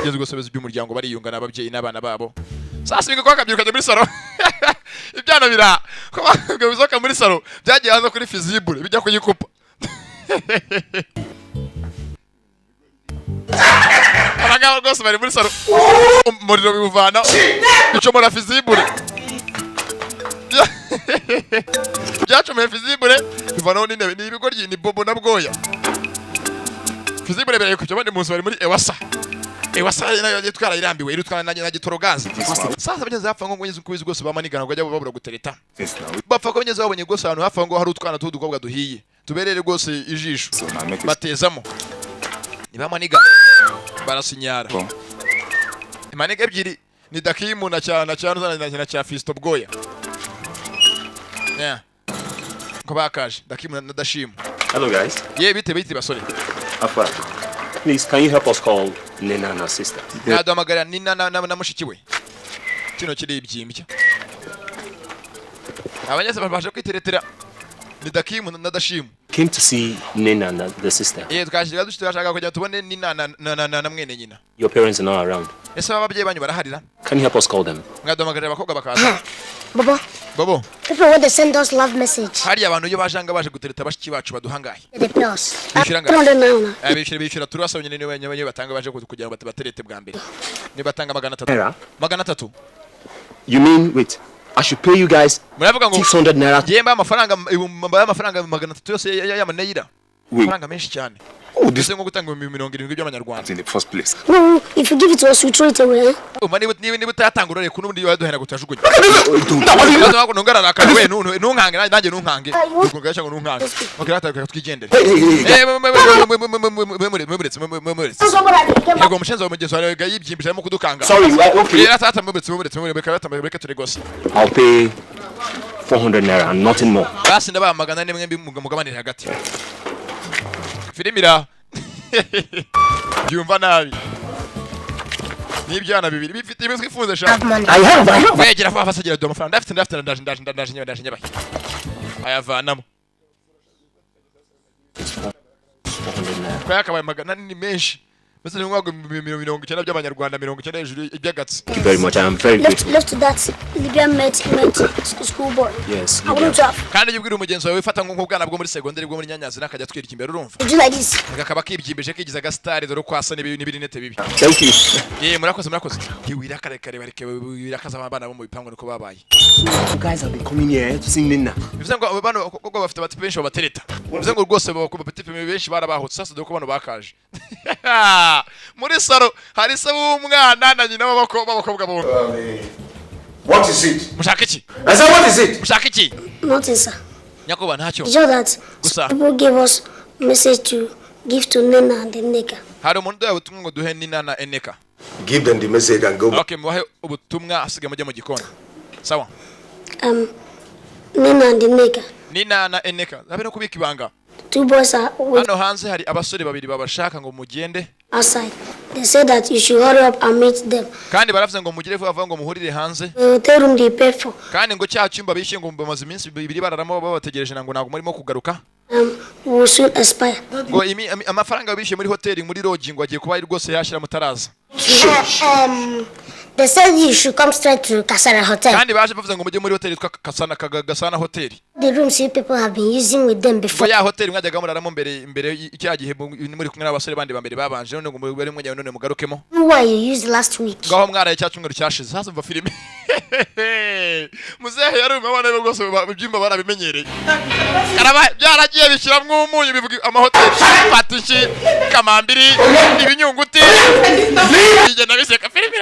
S2: ngeze gusubeza by'umuryango bariyunga n'ababyeyi n'abana babo sasa biga kwakabyuka muri saro ibyana bira ko bizoka muri saro byagiye hanze kuri fizibure bijya kuyikupa abagabo rwose bari muri saro umuriro bivana icomora fizibure byacomeye fizibure bivanaho n'intebe n'ibigoryi ni bobo na bwoya fizibure bere kujya bandi munsi bari muri ewasa nayo yitwara irambiwe irutwana na gitorogazi sasa bageze hapfa ngo ngeze kubizi rwose bamanigana ngo ajya babura gutereta bapfa ko bageze babonye rwose ahantu hapfa ngo hari utwana tudukobwa duhiye tuberere rwose ijisho batezamo nibamaniga barasinyara imaniga ebyiri ni dakimu na cyana na cya fisto bwoya yeah ko bakaje dakimu na dashimu.
S7: Hello guys.
S2: Bite basore.
S7: Afa. Please, can you help us call Nina and her sister?
S2: Naduhamagara Nina na mushiki we. Kino kiri ibyimbya. Abanyese baje kwiteretera ni dakimu na dashimu.
S7: Came to see Nina and the sister.
S2: Twashaka dushaka kujya tubone Nina na mwene nyina.
S7: Your parents are not around.
S2: Ese ababyeyi banyu baraharira?
S7: Can you help us call them?
S2: Ngaduhamagara abakobwa bakaza.
S3: Babo. People want to send us love message.
S2: Hari abantu yo bajanga baje gutereta bashiki bacu baduhangaye.
S3: The plus.
S2: Bishira turasabye ni wenye batanga baje kugira ngo baterete bwa mbere. Ni batanga 300. 300.
S7: You mean wait. I should pay you guys 600 naira.
S2: Yemba amafaranga 300 yose y'amanayira. Amafaranga menshi cyane. This ngo gutanga 70 by'amanyarwanda.
S7: In the first place.
S3: No, if you give it to us we throw it away.
S2: Mani niba utatanga urore ku nundi yaduhera gutajugunye. Ntabwo nongarara akawe nunkange nanjye nunkange. Ukungasha ngo nunkange. Mukirata twigendere. Yego umushenzo wa mugezo arega yibyimbije mu kudukanga.
S7: Sorry, okay.
S2: Tata mubetse turi gose.
S7: I'll pay 400 naira and nothing more.
S2: Basi ndaba magana ne mwembi mugabanire hagati. Filimira. Yumva nabi. Nibyana bibiri bifite imitwe ifunze sha.
S7: I have.
S2: Wegera fa fasagira do amafaranga ndafite ndaje nyabaye. Ayavanamo.
S7: 400 naira.
S2: Kwa yakabaye magana ni menshi. Bese ngwago 90 by'abanyarwanda 90 hejuru ibyagatsi.
S7: Thank you very much. I am very grateful.
S3: Left to that Libyan met school boy.
S7: Yes.
S3: I want to have.
S2: Kandi yibwira umugenzi wawe ufata nk'ubwana bwo muri segonderi bwo muri Nyanyazi nakajya twirika imbere urumva.
S3: Do like this.
S2: Akaba kibyimbije kigiza gasitari dore kwasa n'ibinete bibi.
S7: Thank you.
S2: Murakoze. Kiwira kare bareke birakaza abana bo mu bipango niko babaye.
S7: You guys have been coming here to see Nina.
S2: Bivuze ngo abana koko bafite bati benshi babatereta. Bivuze ngo rwose bafite benshi barabahutse sasa dore ko bano bakaje. Muri saro hari se w'umwana na nyina b'abakobwa bombi.
S4: What is it?
S2: Mushaka iki?
S4: I said what is it?
S2: Mushaka iki?
S3: Nothing, sir.
S2: Nyakoba ntacyo.
S3: Just that
S2: Gusa.
S3: people gave us message to give to Nina and the nigga.
S2: Hari umuntu ubutumwa ngo duhe Nina na Eneka.
S4: Give them the message and go.
S2: Okay, mubahe ubutumwa asige mujye mu gikoni. Sawa?
S3: Nina and the nigga.
S2: Nina na Eneka. Zabe no kubika ibanga.
S3: Two boys are
S2: Hano hanze hari abasore babiri babashaka ngo mugende.
S3: outside. They said that you should hurry up and meet them.
S2: Kandi baravuze ngo mugire vuba ngo muhurire hanze.
S3: The hotel room they paid for.
S2: Kandi ngo cya cyumba bishe ngo bamaze iminsi bibiri bararamo babategereje ngo ntago murimo kugaruka.
S3: Will soon expire.
S2: Ngo amafaranga bishe muri hoteli muri lodge ngo agiye kuba ari rwose yashira mutaraza.
S3: They said you should come straight to Kasana Hotel.
S2: Kandi baje bavuze ngo mujye muri hoteli twa Gasana Hotel.
S3: The rooms you people have been using with them before.
S2: Ya hoteli mwajyaga muraramo mbere icya gihe muri kumwe n'abasore bandi bambere babanje none ngo muri mwajya none mugarukemo.
S3: Why you used last week?
S2: Ngaho mwaraye cya cyumweru cyashize hasa mva filime. Muzehe yari umwana we rwose ibyumba barabimenyereye. Karaba byaragiye bishiramwe umunyu bivuga amahoteli Patishi Kamambiri ibinyunguti. Igenda biseka filime.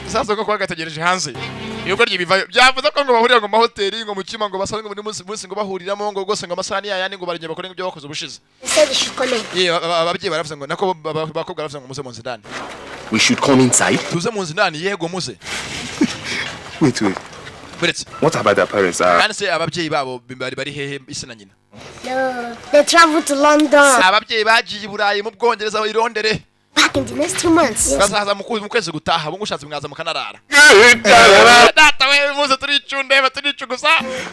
S2: Sasa ko kwagategereje hanze. Yuko ryibiva byavuze ko ngo bahurira ngo mahoteli ngo mukima ngo basanzwe muri munsi ngo bahuriramo ngo gose ngo amasani yayandi ngo barije bakore ibyo bakoze ubushize. Ababyeyi baravuze ngo nako bakobwa baravuze ngo muze mu nzindani.
S7: We should come inside.
S2: Tuze mu nzindani yego muze.
S5: Wait. What about their parents?
S2: Kandi se ababyeyi babo bari hehe ise na nyina?
S3: No, they traveled to London.
S2: Ababyeyi bagiye Burayi mu Bwongereza bayirondere.
S3: Back in the next 2 months.
S2: Bazaza mu kwezi gutaha bungushatse mwaza mukanarara. Data we muze turicunde baturicugusa.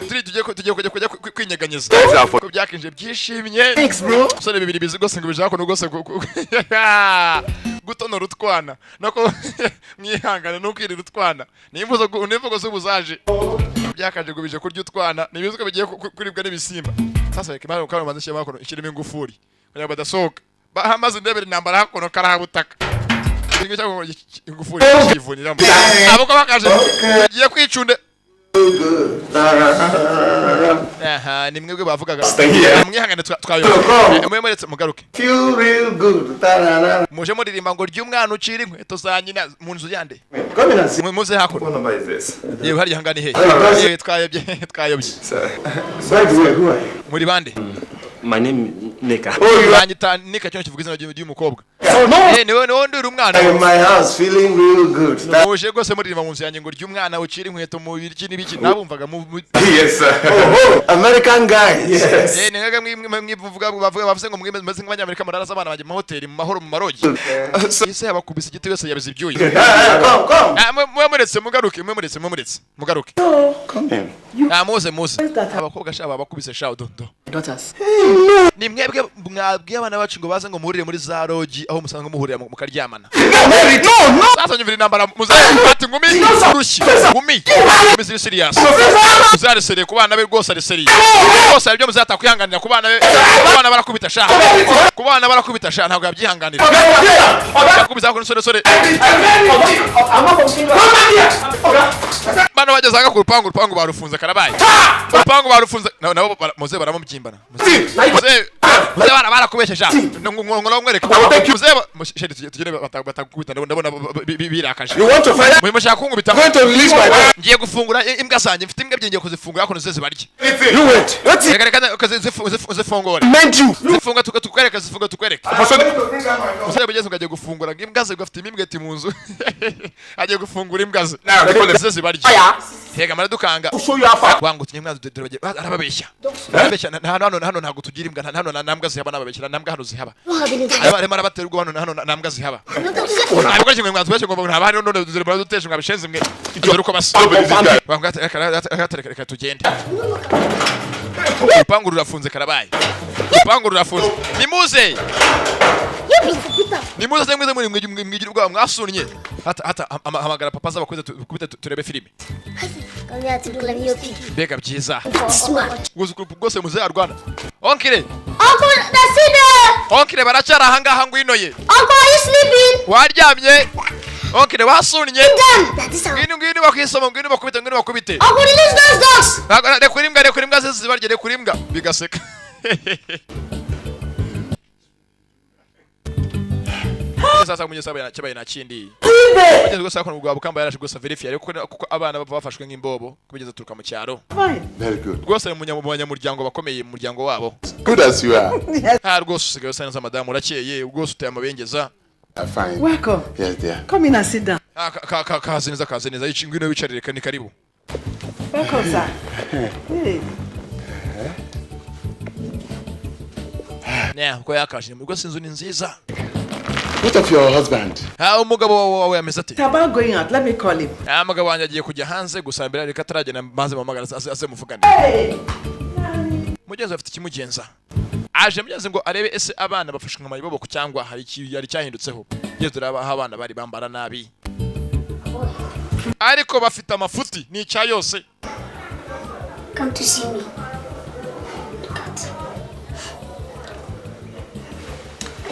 S2: Tugiye kujya kwinyeganyeza. Ko byakinje byishimye. Thanks bro. Sore bibiri bizi gose ngo bijako no gose gutonora utwana. Nako mwihangane no kwirira utwana. Nimvugo z'ubuzaje. Byakaje ngo bije kurya utwana. Nibizuko bigiye kuribwa n'ibisimba. Sasa ikimara ukano mazishe makoro ikirimo ingufuri. Kugira badasohoka. Bahamaze ndebere nambara hakono karabutaka. Ingo cyangwa ingufuri kivuniramo. Abo ko bakaje giye kwicunde. Aha, ni mwebwe bavugaga. Mwihangane twayo. Mwemuretse mugaruke.
S4: Feel real good.
S2: Muje muririmba ngo ry'umwana ucira inkweto za nyina mu nzu yande.
S4: Come in and see.
S2: Muze hakono.
S5: What number is this?
S2: Yewe hari hangani he. Yewe twayobye.
S4: By the way, who are you?
S2: Muri bande.
S7: My name Nika.
S2: Banyita Nika cyo kivuga izina ry'umukobwa. Niwe nduri umwana.
S4: I'm in my house feeling real good.
S2: Muje gose muririmba mu nzu yanjye ngo ry'umwana ucira inkweto mu biriki n'ibiki nabumvaga mu
S5: Yes, sir.
S4: American guy. Yes.
S2: Nengaga mwivuga bavuze ngo mwemeze nk'abanyamerika muraraza abana baje mu hoteli mu mahoro mu marogi. Ise abakubise igiti wese yabize ibyuyi.
S4: Come.
S2: Mwemuretse mugaruke mugaruke.
S4: Come in.
S2: Muze. Abakobwa shaba bakubise shawo dondo.
S1: Daughters.
S2: Ni mwebwe mwabwiye abana bacu ngo baze ngo muhurire muri za rogi aho musanga muhurira mu karyamana.
S4: No.
S2: Sasa nyumvira intambara muzafata ngumi rushyi. Ngumi ziri serious. Muzare seriye ku bana be rwose ari seriye. Rwose ibyo muzata kwihanganira ku bana be. Abana barakubita sha. Ku bana barakubita sha ntabwo yabyihanganira. Bakubiza ko sore. Bana bagezaga ku rupangu barufunze karabaye. Urupangu barufunze nabo muze baramukimbana. Muze barakubesheje. Ngo mwereka. Muze tugire batakubita ndabona birakaje.
S5: You want to fight?
S2: Mwe mushaka kungubita.
S5: Going to release my wife.
S2: Ngiye gufungura imbwa sanje mfite imbwa byingiye kuzifungura kono zeze barye.
S5: You wait. What's it?
S2: Reka zifungura.
S5: Meant you.
S2: Zifunga tukwereka. Muze bigeze ugaje gufungura imbwa ze gafite imbwa eti mu nzu. Agiye gufungura imbwa ze. Zeze barye. Hega maradukanga. Wangutse imbwa ze arababeshya. Hano ntago tugira imbwa hano nambwa zihaba nababeshya nambwa hano zihaba. Arimo arabaterwa hano nambwa zihaba. Ntabwo kimwe mwanzu wese ngo ntaba hano none duzire baradutesha ngabishenze mwe. Dore uko basa. Reka tugende. Urupangu rurafunze karabaye. Nimuze semwe mwigira ubwa mwasunnye. Hata hamagara papa z'abakoze kubita turebe filime.
S3: Come here to do let me your pee.
S2: Bega byiza.
S3: Smart.
S2: Gose muze arwana. Onkire.
S3: Uncle, that's it there.
S2: Onkire baracyara hanga ngwino ye.
S3: Uncle, are you sleeping?
S2: Waryamye. Onkire wasunnye.
S3: Done. That is how.
S2: Ngwino bakwisoma bakubite.
S3: Uncle, release those dogs.
S2: Rekura imbwa zibarye rekura imbwa bigaseka. Sasa munyesaba cyabaye nakindi. Bageze gusa ko ubwo bukamba yarashe gusa verify ariko kuko abana bafashwe nk'imbobo kubigeza turuka mu cyaro.
S5: Fine. Very good.
S2: Rwose munyamuryango bakomeye mu muryango wabo.
S5: Good as you are.
S2: Rwose usigaye usa neza madamu urakeye rwose uteye amabengeza.
S5: Fine.
S1: Welcome.
S5: Yes, dear.
S1: Come in and sit down.
S2: Kaze neza yicingwino wicarire kandi karibu.
S1: Welcome, sir. Hey.
S2: Ko yakashye mu rwose inzu ni nziza.
S5: What of your husband?
S2: Umugabo wawe ameze ate?
S1: About going out, let me call him.
S2: Umugabo wanjye agiye kujya hanze gusa mbere reka taragena maze mamagara aze muvugane. Mugenzi afite ikimugenza. Aje mugenzi ngo arebe ese abana bafashwe nka mayibobo cyangwa hari cyahindutseho. Yewe turaba abana bari bambara nabi. Ariko bafite amafuti ni cya yose.
S3: Come to see me.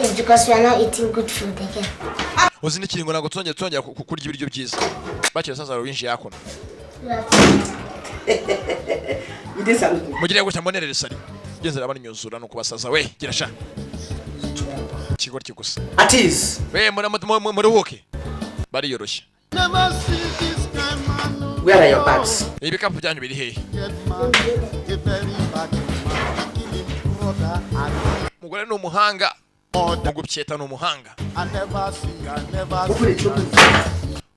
S3: It's because we are not eating good food again.
S2: Uzi n'ikiringo nago tuzongera kurya ibiryo byiza. Bakira sasa rwinshi yakona. Mugire gutya mbonerere sari. Genze abana nyuzura no kubasaza we gira sha. Kigo gusa.
S1: At ease.
S2: We muruhuke. Bari yoroshye.
S6: Never see this kind man.
S1: Where are your bags?
S2: Ibikapu byanyu biri hehe? Mugore ni umuhanga. Mugubyeta ni umuhanga.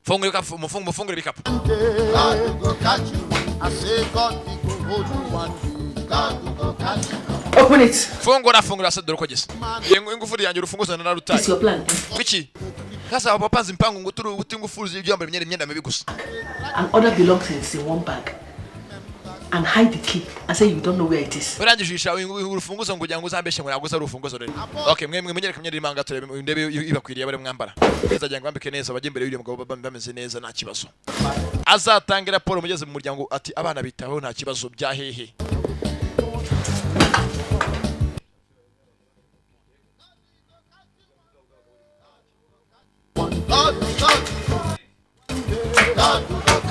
S2: mufungure ibikapu.
S6: God go catch you. I say God he go hold you one day. God go catch you.
S1: Open it.
S2: Fungura se dore ko gisa. Ingufuri yanjye urufunguzo narutaye.
S1: It's your plan.
S2: Wiki. Sasa abapanze impango ngo turi utingufuru ibyambara imyenda mibi gusa.
S1: And other belongings in one bag. And hide the key and say you don't know where it is.
S2: Urangijisha urufunguzo ngo ujyango uzambeshe ngo yaguza urufunguzo rero. Okay, mwe menyere kamye rimanga turebe ndebe ibakwiriye bare mwambara. Azajya ngwambike neza bajye imbere y'uyu mugabo bameze neza nta kibazo. Azatangira raporo mugeze mu muryango ati abana bitaho nta kibazo bya hehe.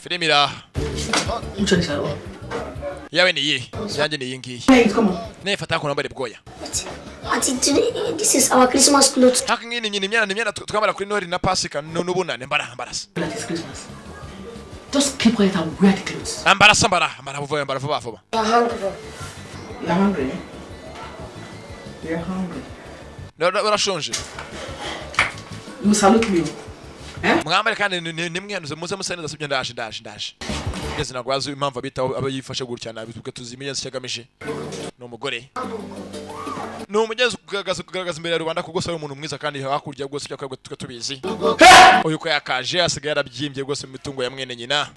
S2: Filimira.
S1: Which one is that one?
S2: Yawe ni ye. Yanjye ni yingi.
S1: Hey, come on.
S2: Nefata ko nambare bwoya.
S3: Auntie, today, this is our Christmas clothes.
S2: Haka ngini imyenda twambara kuri Noheli na Pasika n'ubunane mbarasa.
S1: That is Christmas. Just keep quiet and wear the clothes.
S2: Ambara vuba.
S3: You're hungry.
S1: You're hungry? You're hungry.
S2: No, urashonje.
S1: You salute me. Eh?
S2: Mwambare kandi nimwihanuze muze museneza sibyo ndaje. Ngeze nagwaza impamvu abitaho abayifashe gutya nabi tuke tuzimiye cyagamije. No mugore. No mugeze kugaragaza imbere ya rubanda kuko sari umuntu mwiza kandi hakurya gose cyakwe tubizi. Uyu ko yakaje asigaye yarabyimbye gose mu mitungo ya mwene nyina.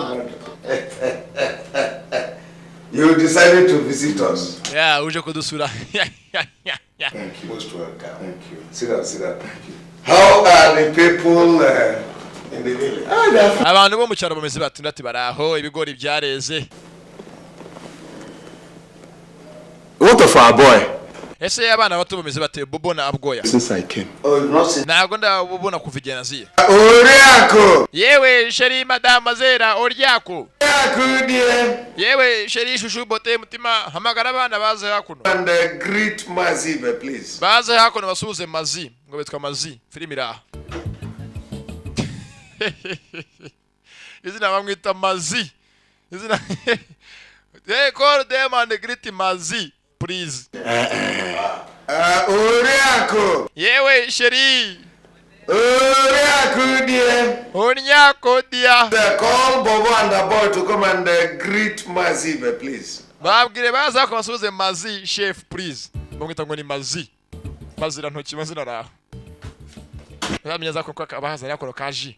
S8: You decided to visit us.
S2: Yeah, uje kudusura.
S8: Thank you. Most welcome. Thank you. Sit down. Thank you. How are the people in the village?
S2: Abantu bo mu cyaro bameze batundati baraho ibigori byareze.
S7: What of our boy?
S2: Ese abana bato bameze bate Bobo na Abgoya.
S7: Since I came.
S8: Oh, not seen.
S2: Nago ndabona kuvigena ziye.
S8: Oriako.
S2: Yewe sheri madame Mazera Oriako.
S8: Oriako dear.
S2: Yewe sheri shushu bote mutima hamagara abana baze hakuno.
S8: And greet Mazibe please.
S2: Baze hakuno basuze Mazi ngo betwa Mazi Filimira. Izina bamwita Mazi. Izina They call them and greet Mazi please.
S8: Oriako.
S2: Yewe sheri.
S8: Oriako dear.
S2: Onyako dia.
S8: Call Bobo and the boy to come and greet Mazibe please.
S2: Babwire baza ko basuze Mazi chef please. Bamwita ngo ni Mazi. Mazira ntoki mazina raho. Yamenyeza ko abahaza yakoro kaji.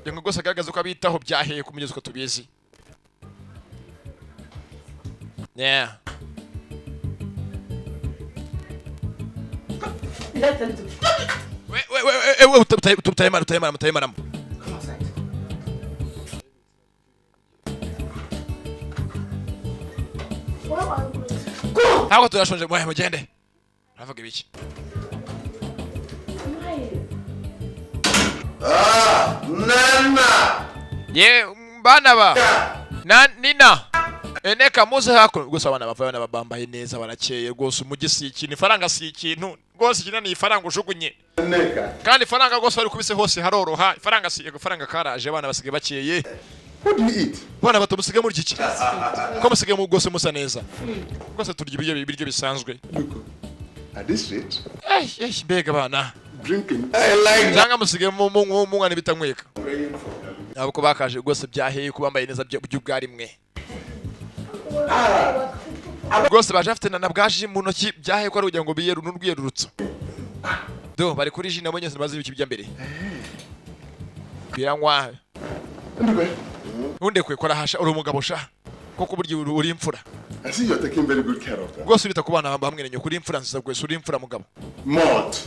S2: Ngo gose garagaza ko abitaho byaheye kumugeza ko tubizi. Yeah. Wait, utayimana.
S1: Come outside.
S3: Where are you going?
S1: Go!
S2: Hago turashonje mugende. Aravuga ibiki?
S8: Nana.
S2: Ye bana ba. Nina. Eneka muze hako gusa abana bavayo n'ababambaye neza barakeye rwose umugisi ikintu ifaranga si ikintu rwose ikina ni ifaranga ujugunye.
S8: Neka.
S2: Kandi ifaranga rwose ari kubise hose haroroha ifaranga si ifaranga karaje abana basige bakeye.
S8: What do you eat?
S2: Bana bato musige muri iki. Ko musige mu rwose musa neza. Rwose turya ibiryo bisanzwe.
S8: At this rate?
S2: Mbega bana.
S8: Drinking. I like
S2: Zanga musige mu mwana bitanyweka.
S8: praying for them.
S2: Abo ko bakaje rwose byaheye kubambaye neza by'ubwari mwe. Rwose baje afite na bwaje mu ntoki byaheye ko ari kugira ngo biyeru n'urwiyerurutso. Do bari kuri jina abonye bazi ibiki byambere. Biranywa. Unde kwe kora hasha uri umugabo sha. Koko burya uri imfura.
S8: I see you're taking very good care of them.
S2: Rwose urita kubana hamwe nenyo kuri imfura nziza rwose uri imfura mugabo.
S8: Mort.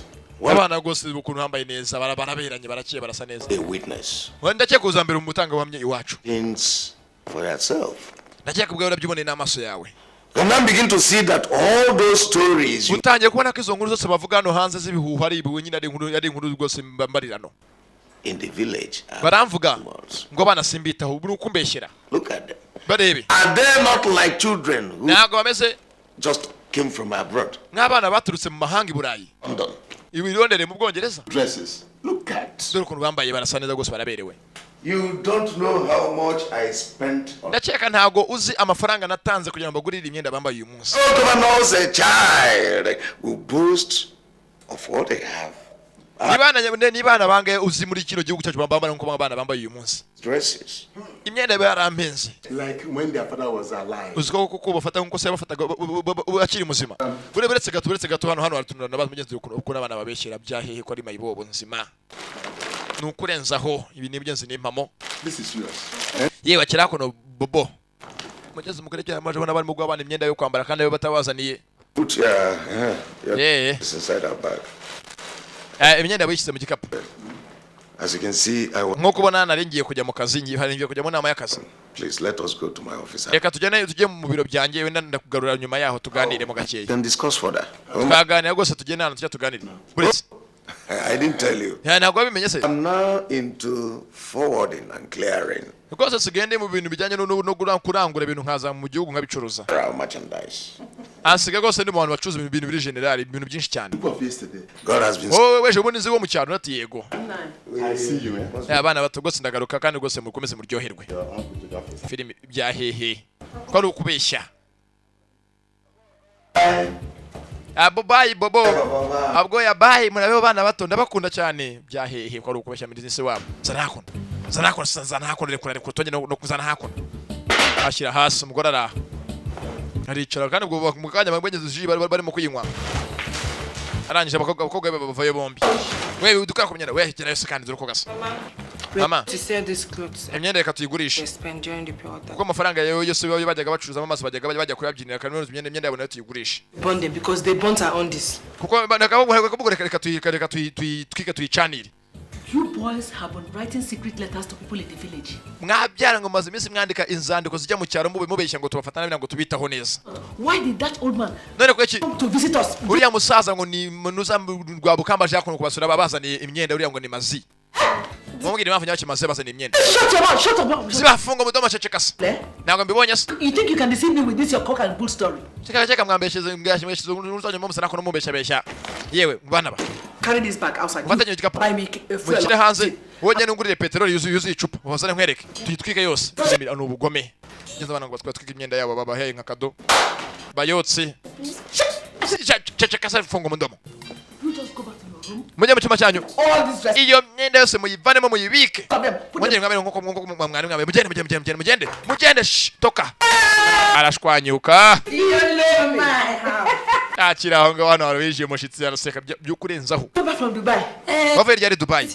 S2: Abana rwose ukuntu hambaye neza baraberanye barakiye barasa neza.
S4: A witness.
S2: Wenda cye kuzambira umutanga wamye iwacu.
S4: Hints for yourself.
S2: Ndakeka kubwa urabyibone n'amaso yawe.
S4: You now begin to see that all those stories you
S2: Utangiye kubona ko izo nkuru zose bavuga hano hanze z'ibihuha ari ibiwe nyine ari inkuru rwose mbarirano.
S4: in the village are
S2: Baramvuga
S4: animals.
S2: ngo bana simbitaho buri ukumbeshyera.
S4: Look at them.
S2: Barebe.
S4: Are they not like children who
S2: Nago bameze
S4: just came from abroad?
S2: nk'abana baturutse mu mahanga i Burayi.
S4: London.
S2: Ibirondere mu Bwongereza.
S8: Dresses. Look at.
S2: Dore ukuntu bambaye barasa neza rwose baraberewe.
S8: You don't know how much I spent on.
S2: Ndakeka ntago uzi amafaranga natanze kugira ngo bagurire imyenda bambaye uyu munsi.
S8: Everyone knows a child who boast of what they have
S2: Nibana bangaye uzi muri kino gihugu cyacu bambara nko abana bambaye uyu munsi.
S8: Dresses.
S2: Imyenda yarampenze.
S8: Like when their father was alive.
S2: Uziko kuko bafata nko se bafataga akiri muzima. Buretse gato hano haratunana nabaza mugenzi uko nabana babeshyira byahehe ko ari mayibobo nzima. Nukurenzaho ibi nibyenzi nimpamo.
S8: This is yours.
S2: Yewe akira kono bobo. Mugeze mukerekera amaje bona bari mu gwabana imyenda yo kwambara kandi batawazaniye.
S8: Put this inside our bag.
S2: Imyenda bayishyize mu gikapu.
S8: As you can see,
S2: nko kubona naringiye kujya mu kazi ngiye kujya mu nama y'akazi.
S8: Please let us go to my office.
S2: Reka tujye mu biro byanjye wenda ndakugarura nyuma yaho tuganire mu gakeya.
S8: Can discuss further.
S2: Twaganira gose tugende hano tujya tuganire. Please.
S8: I didn't tell you.
S2: Ntabwo abimenye se.
S8: I'm now into forwarding and clearing.
S2: Because sigende mu bintu bijyanye no kurangura ibintu nkaza mu gihugu nkabicuruza.
S8: Merchandise.
S2: Asiga gose ndi mu bantu bacuruza ibintu biri general ibintu byinshi cyane.
S8: God has been.
S2: Weje ubone nzi wo mu cyaro nati yego.
S8: I see you.
S2: Abana bato gose ndagaruka kandi gose mukomeze muryoherwe. Film bya hehe. Ko ari ukubeshya. Bye bobo. Abwo ya bye murabe bana bato ndabakunda cyane bya hehe ko ari ukubeshya muri nisi wabo. Zanakon rekura tonye no kuzana hakon. Ashira hasi umugore ara. Aricara kandi ubwo mu kanya bagwegeze uji bari mu kuyinywa. Arangije abakobwa bavayo bombi. Wewe uduka ku myenda wehe kirayo kandi zuru kogasa. Mama.
S9: To sell this clothes.
S2: Imyenda reka tuyigurisha.
S9: Spend during the period.
S2: Kuko amafaranga yose bajyaga bacuruza amaso bajya kuyabyinira kandi none imyenda yabo nayo tuyigurisha.
S9: Burn them because they burnt are on this.
S2: Kuko reka tuyicanire.
S1: You boys have been writing secret letters to people in the village.
S2: Mwabyara ngo maze iminsi mwandika inzandiko zijya mu cyaro mubeshya ngo tubafatana bina ngo tubitaho neza.
S1: Why did that old man
S2: none ko iki
S1: to visit us?
S2: Uriya musaza ngo ni munuza rwa bukamba je yakono kubasura babazaniye imyenda uriya ngo ni mazi. Mumugire impamvu nyaki mazi bazaniye imyenda.
S1: Shut up.
S2: Sibafunga mudoma cecekasa. Ntabwo mbibonye se.
S1: You think you can deceive me with this your cock and bull story?
S2: Cheka mwambesheze mwashimeshizo n'uzanye mu musana kono mubeshya. Yewe bana ba.
S1: Carry this back outside.
S2: Watanyo gikapu. Mukire hanze. Wonye n'ungurire petroli yuzuye icupa. Wazane nkwereke. Tuyitwike yose. Tuzimira n'ubugome. Ngeze bana ngo twatwike imyenda yabo babahaye nka kado. Bayotse. Cheka sa fungo mundomo.
S1: You just go back to your room.
S2: Mujye mu cyuma cyanyu.
S1: All this dress.
S2: Iyo myenda yose muyivanemo muyibike.
S1: Mujye
S2: mwabere nko mwari mwabe. Mugende toka. Arashwanyuka.
S1: You leave my house.
S2: Akira aho ngaho hano warwije mushitsi yaraseka byukurenzaho.
S1: Come back from Dubai.
S2: Bava yari Dubai.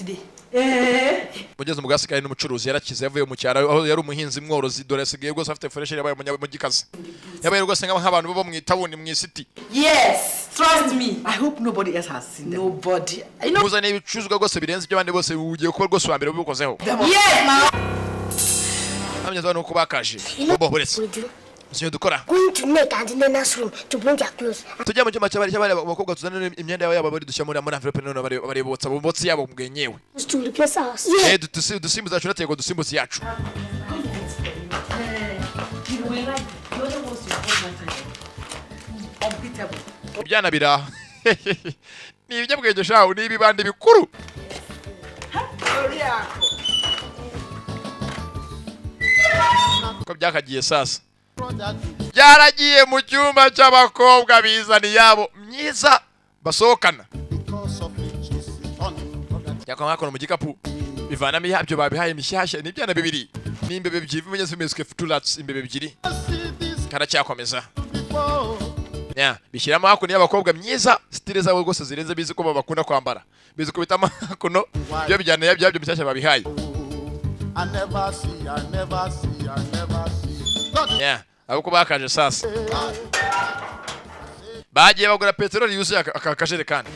S2: Mugeze mu gasikaye n'umucuruzi yarakize yavuye mu cyaro aho yari umuhinzi mworozi dore asigaye rwose afite fresh yabaye mu gikazi. Yabaye rwose nk'abantu baba mu itabuni mu city.
S9: Yes, trust me.
S1: I hope nobody else has seen them.
S9: Nobody.
S2: Muzane ibicuruzwa rwose birenze ibyo abandi bose ugiye kuba rwose wa mbere ubikozeho.
S9: Yes, ma.
S2: Amenya no kubakaje. Bobo buretse. Sinyo dukora.
S3: Going to make and in the next room to bring their clothes.
S2: Tujya mu cyuma cyabari abakobwa tuzana imyenda yabo bari dushyira muri envelope none bari botsa yabo mubwenyewe.
S3: To replace us.
S2: Dusimbuza yacu natego dusimbuza yacu. Ibyana bira. Ni ibinyabwenge shaho ni ibibandi bikuru. Ko byakagiye sasa. Byaragiye mu cyumba cy'abakobwa bizani yabo myiza basohokana. Yakoma kono mu gikapu bivana mi yabyo babihaye mishyashya n'ibyana bibiri n'imbebe byivu menyeze meske futulats imbebe bibiri karacyakomeza. Bishyiramo hakuno y'abakobwa myiza stile zabo rwose zirenze bizi ko babakunda kwambara bizi ko bitama hakuno byo bijyana yabyo mishyashya babihaye. Abo ko bakaje sasa bagiye bagura petroli yuzuye akajerekani.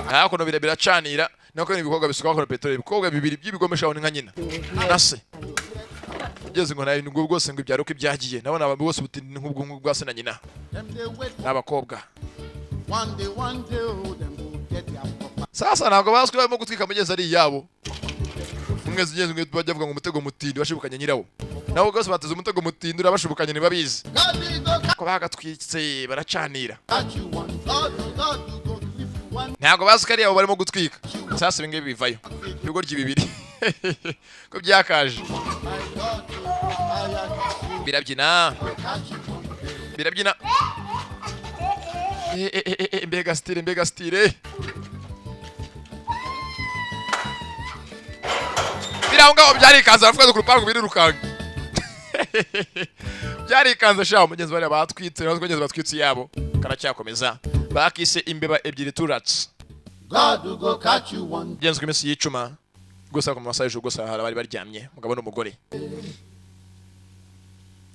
S2: Hakuno biracanira nako ibikorwa bisuka bakora petroli ibikorwa bibiri by'ibigomesha nka nyina nase ugeze ngo nayo ngo rwose ngo ibyaro ko ibyagiye nabona abantu bose buti nk'ubwo bwa se na nyina n'abakobwa. Sasa ntabwo bazwi barimo gutwika mugeze ari yabo. Umwezi ugeze ngo bajya vuga ngo umutego mutindi bashibukanye nyirawo. Nabo rwose bateze umutego mutindi urabashibukanye nibabizi. Ko bagatwitse baracanira. Ntabwo bazwi ari yabo barimo gutwika. Sasa ibingibi bivayo. Ibigo ry'ibibiri. Ko byakaje. birabyina mbega style biraho ngaho byarikanze aravuga ku rupangu birirukanga byarikanze sha umugenzi bari batwitse nazo kugeza batwitse yabo karacyakomeza bakise imbeba ebyiri turats
S6: God will go catch you one.
S2: genzo kimesi yicuma gusa ku masaje gusa bari baryamye mugabo n'umugore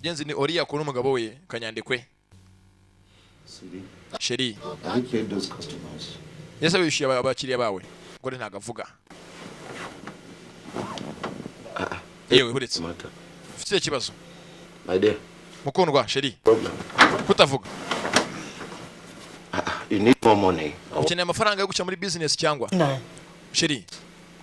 S2: genzi ni Oriya ko n'umugabo we kanyandikwe Sheri
S4: Have you paid those customers?
S2: yese wishyuye abakiriya bawe gore ntagavuga yewe buretse ufite ikibazo
S4: My dear.
S2: mukundwa Sheri
S4: Problem.
S2: kutavuga
S4: You need more money.
S2: ukeneye amafaranga yo guca muri business cyangwa
S1: No.
S2: Sheri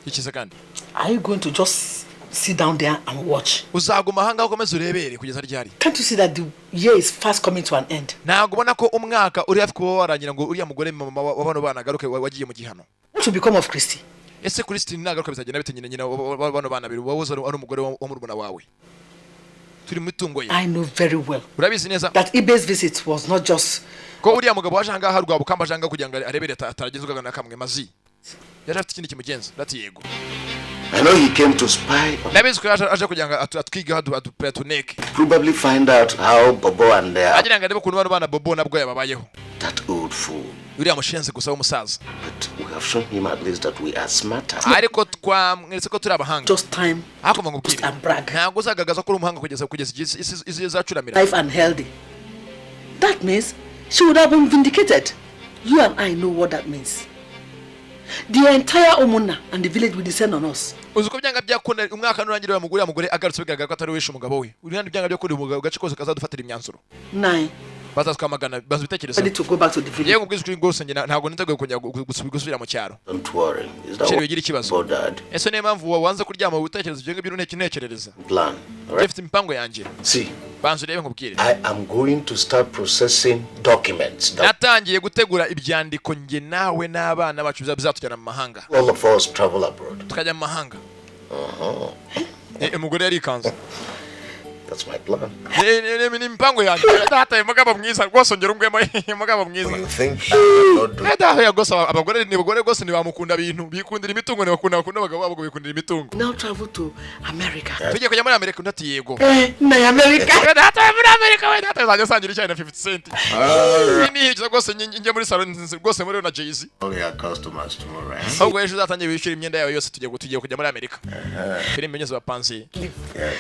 S2: ikiza kandi
S1: Are you going to just sit down there and watch?
S2: uzaguma hanga ukomeze urebere kugeza ryari
S1: Can't you see that the year is fast coming to an end?
S2: ntago ubona ko umwaka uri hafi kuba warangira ngo uriya mugore mama wabano bana garuke wagiye mu gihano
S1: What will become of Christy?
S2: ese Christine nagaruka bizagenda bite nyina wabano bana biri wawoza ari umugore wo mu rubona wawe turi mutungo ye
S1: I know very well
S2: urabizi neza
S1: that Ibe's visit was not just
S2: ko uriya mugabo waje hanga harwa bukamba janga kugira ngo arebere ataragenzwaga na kamwe mazi yaje afite ikindi kimugenza lati yego
S4: I know he came to spy.
S2: nabizi ko aje kugira ngo atwiga adupetuneke
S4: Probably find out how Bobo and
S2: agira ngo arebe kuntu bano bana Bobo nabwo yababayeho
S4: that old fool.
S2: uriya mushenze gusa w'umusaza
S4: But we have shown him at least that we are smarter.
S2: ariko twamweretse ko turi abahanga
S1: just time
S2: akoma ngubwire
S1: and brag.
S2: ntago uzagagaza ko uri umuhanga kugeza isi zacuramira
S1: Life and healthy. That means she would have been vindicated. You and I know what that means. The entire Omuna and the village will descend on us.
S2: uzuko byanga byakunda umwaka nurangira wa mugore agarutse bigaragara ko atari wishe umugabo we uri handi byanga byakunda umugabo gace kose kazadufatira imyanzuro
S1: 9.
S2: bazatwamagana bazubitekereza
S1: Ready to go back to the village.
S2: yego ubwiza kuri ngose njye ntago niteguye kujya gusubira mu cyaro
S4: Don't worry. Is that
S2: Sheri wigira ikibazo
S4: bothered?
S2: ese niyo mpamvu wanze kuryama ubitekerezo byo ngibyo ntekereza
S4: Plan. All right.
S2: Jefite imipango yanjye
S4: See,
S2: banzu rebe nkubwire
S4: I am going to start processing documents that
S2: natangiye gutegura ibyandiko njye nawe n'abana bacu bizatujyana mu mahanga
S4: all of us travel abroad.
S2: tukajya mu mahanga umugore yarikanze
S4: That's my plan.
S2: ni imipango yanjye data mugabo mwiza rwose ongera ungwemo mugabo mwiza
S4: You think I will not do
S2: data ya gose abagore ni abagore gose ni bamukunda ibintu bikundira imitungo ni bakunda abagabo babo bikundira imitungo
S1: Now travel to America.
S2: tugiye kujya muri Amerika ndati yego
S1: Na America.
S2: data muri Amerika we data zajya sangira cyane na 50 cent ni higiza gose njye muri salon gose muri na Jay-Z
S4: all your customers tomorrow. Eh?
S2: ahubwo ejo zatangiye bishyura imyenda yawe yose tugiye kujya muri Amerika filime nyeze bapanze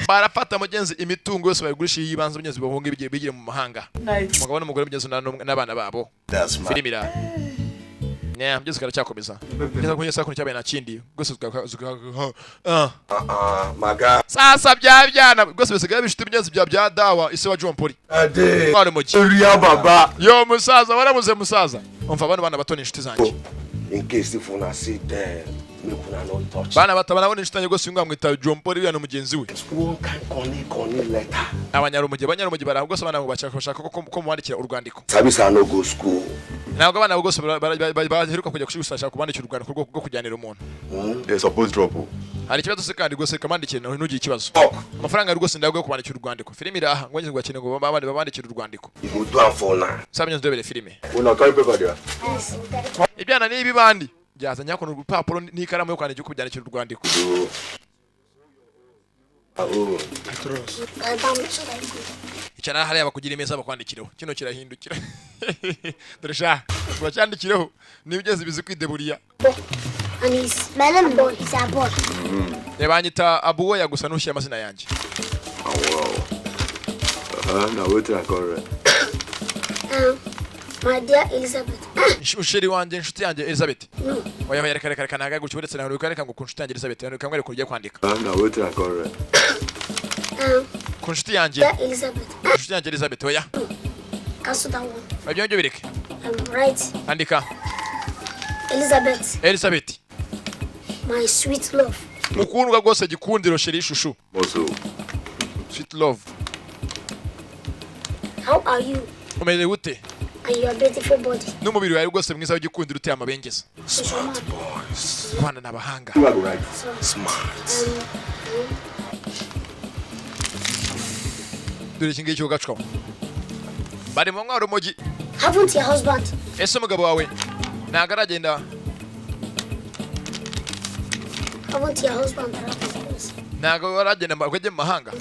S2: barafata mugenzi imitungo yose bayigurisha yibanze mugenzi bahunga bigiye mu mahanga umugabo n'umugore mugenzi n'abana babo
S4: That's my
S2: filimira ne mugenzi karacyakomeza ngeza kunyesa saa 9 na kindi gose
S7: Maga.
S2: sasa byana gose bisigaye bishite mugenzi bya dawa ise wa John Poli
S7: Ade.
S2: bari muki
S7: Ria baba.
S2: yo musaza waramuze musaza umva bano bana bato ni inshuti zanjye
S7: In case if una see them, make una no touch.
S2: bana batabana bone inshuti zanjye gose ngwamwita John Poli yana mugenzi we
S7: One can call letter.
S2: abanyarumugi bara gose bana bashaka ko mwandikira urwandiko
S7: Sabi sa no go school.
S2: ntabwo abana bose baheruka kujya gushaka kubandikira urwandiko rwo kujyanira umuntu
S7: They suppose drop.
S2: hari ikibazo se kandi rwose kamandikire ntugire ikibazo amafaranga rwose ndago kubandikira urwandiko filime iraha ngo ngeze ngo abandi babandikira urwandiko
S7: You go do am for now.
S2: sabe nyo ndebere filime
S7: Una carry paper there.
S2: ibyana nibi bandi byazanye ko urupapuro n'ikaramu yo kwandikira kubyandikira urwandiko icyana hariya bakugira imeza bakwandikireho kino kirahindukira dore sha bacyandikiraho nibigeze bizi kwideburiya
S3: And he's smelling boy. He's a boy.
S2: banyita abuwe yagusa nushyira amazina yanjye
S7: Now wait I call
S3: My dear Elizabeth.
S2: usheri wanjye inshuti yanjye Elizabeth
S3: No.
S2: oya reka ntaga gutyo uretse nawe reka ngo kunshuti yanjye Elizabeth reka ngwere kurya kwandika
S7: Now wait I call
S2: kunshuti yanjye
S3: Dear Elizabeth.
S2: inshuti yanjye Elizabeth oya
S3: Cancel that one.
S2: ibyo ngibyo bireke
S3: Right.
S2: andika
S3: Elizabeth. My sweet love.
S2: mukundwa rwose gikundiro sheri ishushu
S7: Also,
S2: sweet love
S3: How are you?
S2: umeze gute
S3: And your beautiful body.
S2: n'umubiri wawe rwose mwiza w'igikundiro uteye amabengeza
S3: Smart
S2: abana n'abahanga
S7: you are right. Smart.
S2: dore iki ngiki ugacwa bari mu mwaro mogi
S3: Haven't your husband?
S2: ese umugabo wawe ntago aragenda
S3: Haven't your husband?
S2: ntago aragenda mu mahanga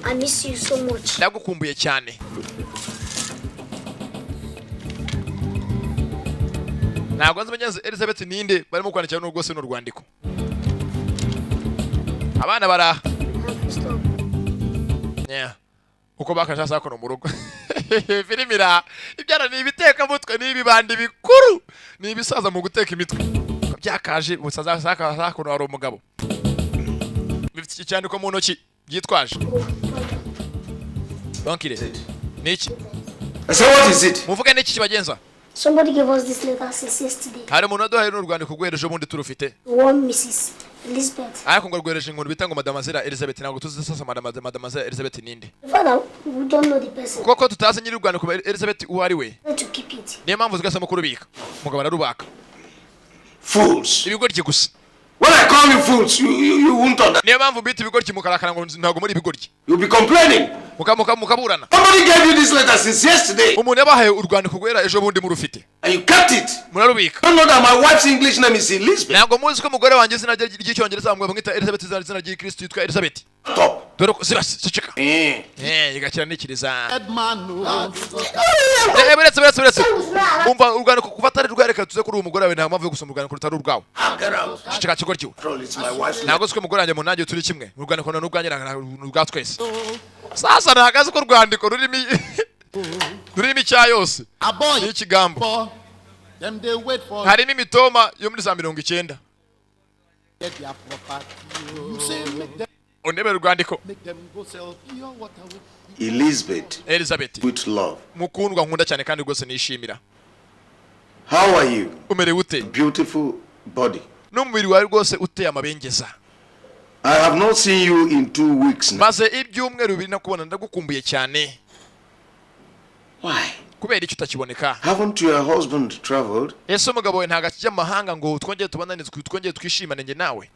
S3: I miss you so much.
S2: ndagukumbuye cyane ntabwo nzi menyenze Elizabeth ninde barimo kwandikira n'urwose n'urwandiko abana baraha uko bakashasa ko no mu rugo filmira ibyara ni ibiteka mutwe ni ibibandi bikuru ni ibisaza mu guteka imitwe byakaje ubusaza saka ko ari umugabo bifite cyane ko mu ntoki byitwaje donkire niki
S8: So what is it?
S2: muvuga niki kibagenza
S3: Somebody gave us this letter since yesterday.
S2: hari umuntu waduhaye n'urwandiko rwereje ubundi turufite
S3: One Mrs. Elizabeth.
S2: ariko ngo rwereje inkuru bita ngo Mademoiselle Elizabeth ntabwo tuzi sasa Mademoiselle Elizabeth ninde
S3: Father, we don't know the person.
S2: koko tutazi nyiri urwandiko Elizabeth uwo ari we
S3: To keep it.
S2: niyo mpamvu tugasema kurubika mugabo ararubaka
S8: Fools.
S2: ibigoryi gusa
S8: When I call you fools, you won't understand.
S2: niyo mpamvu bita ibigoryi mukarakara ngo ntabwo muri ibigoryi
S8: You'll be complaining.
S2: mukaburana
S8: Somebody gave you this letter since yesterday,
S2: umuntu yabahaye urwandiko rwera ejo bundi murufite
S8: and you kept it.
S2: murarubika
S8: You don't know that my wife's English name is Elizabeth.
S2: ntabwo muzi ko umugore wanjye izina ry'icyongereza bamwita Elizabeth izina ry'Ikristo yitwa Elizabeth
S8: Stop.
S2: dore ko sicika igakira nikiriza buretse umva urwandiko kuva atari rwereka tuze kuri uwo mugore wawe nta mpamvu yo gusoma urwandiko rutari urwawe sicika kigoryiwe
S8: It's my wife's
S2: ntabwo uzi ko umugore wanjye mu nanjye turi kimwe urwandiko n'urwanjye n'urwa twese sasa ntagazi ko urwandiko rurimo icya yose n'ikigambo harimo imitoma yo muri za 90 ondebera urwandiko Elizabeth
S8: with love.
S2: mukundwa nkunda cyane kandi rwose nishimira
S8: How are you?
S2: umerewe ute
S8: Beautiful body.
S2: n'umubiri wawe rwose uteye amabengeza
S8: I have not seen you in 2 weeks now.
S2: maze ibyumweru bibiri nakubona ndagukumbuye cyane
S8: Why?
S2: kubera icyo utakiboneka
S8: Haven't your husband traveled?
S2: ese umugabo we ntago akijya amahanga ngo twongere tubonane twongere twishimane njye nawe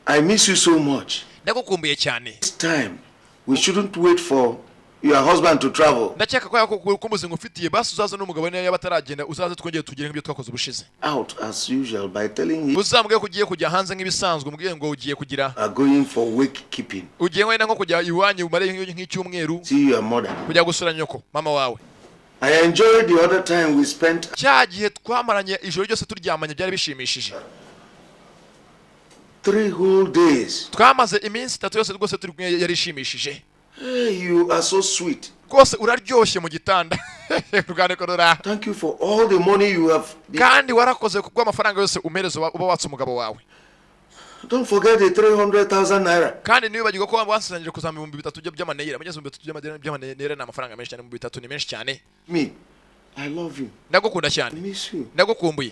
S8: I miss you so much.
S2: ndagukumbuye cyane
S8: This time, we shouldn't wait for your husband to travel.
S2: ndakeka ko yako kumuzinga ufitiye basi uzaza n'umugabo niyo yaba ataragenda uzaze twongere tugire nk'ibyo twakoze ubushize
S8: Out as usual by telling him
S2: uzambwiye ko ugiye kujya hanze nk'ibisanzwe umubwiye ngo ugiye kugira
S8: are going for wake keeping.
S2: ugiye wenda nko kujya iwanyu umare nk'icyumweru
S8: See your mother.
S2: kujya gusura nyoko mama wawe
S8: I enjoyed the other time we spent.
S2: cya gihe twamaranye ijoro ryose turyamanye byari bishimishije
S8: 3 whole days.
S2: twamaze iminsi 3 yose rwose turi kumwe yari ishimishije
S8: Hey, you are so sweet.
S2: rwose uraryoshye mu gitanda urwandiko rura
S8: Thank you for all the money you have.
S2: kandi warakoze kubwo amafaranga yose umereza uba watse umugabo wawe
S8: Don't forget the 300,000 naira.
S2: kandi nibagirwa ko wansangije kuzama 3,000 by'amanera mugeze 3,000 by'amanera na amafaranga menshi cyane 3,000 ni menshi cyane
S8: Me, I love you.
S2: ndagukunda
S8: I
S2: cyane
S8: miss you.
S2: ndagukumbuye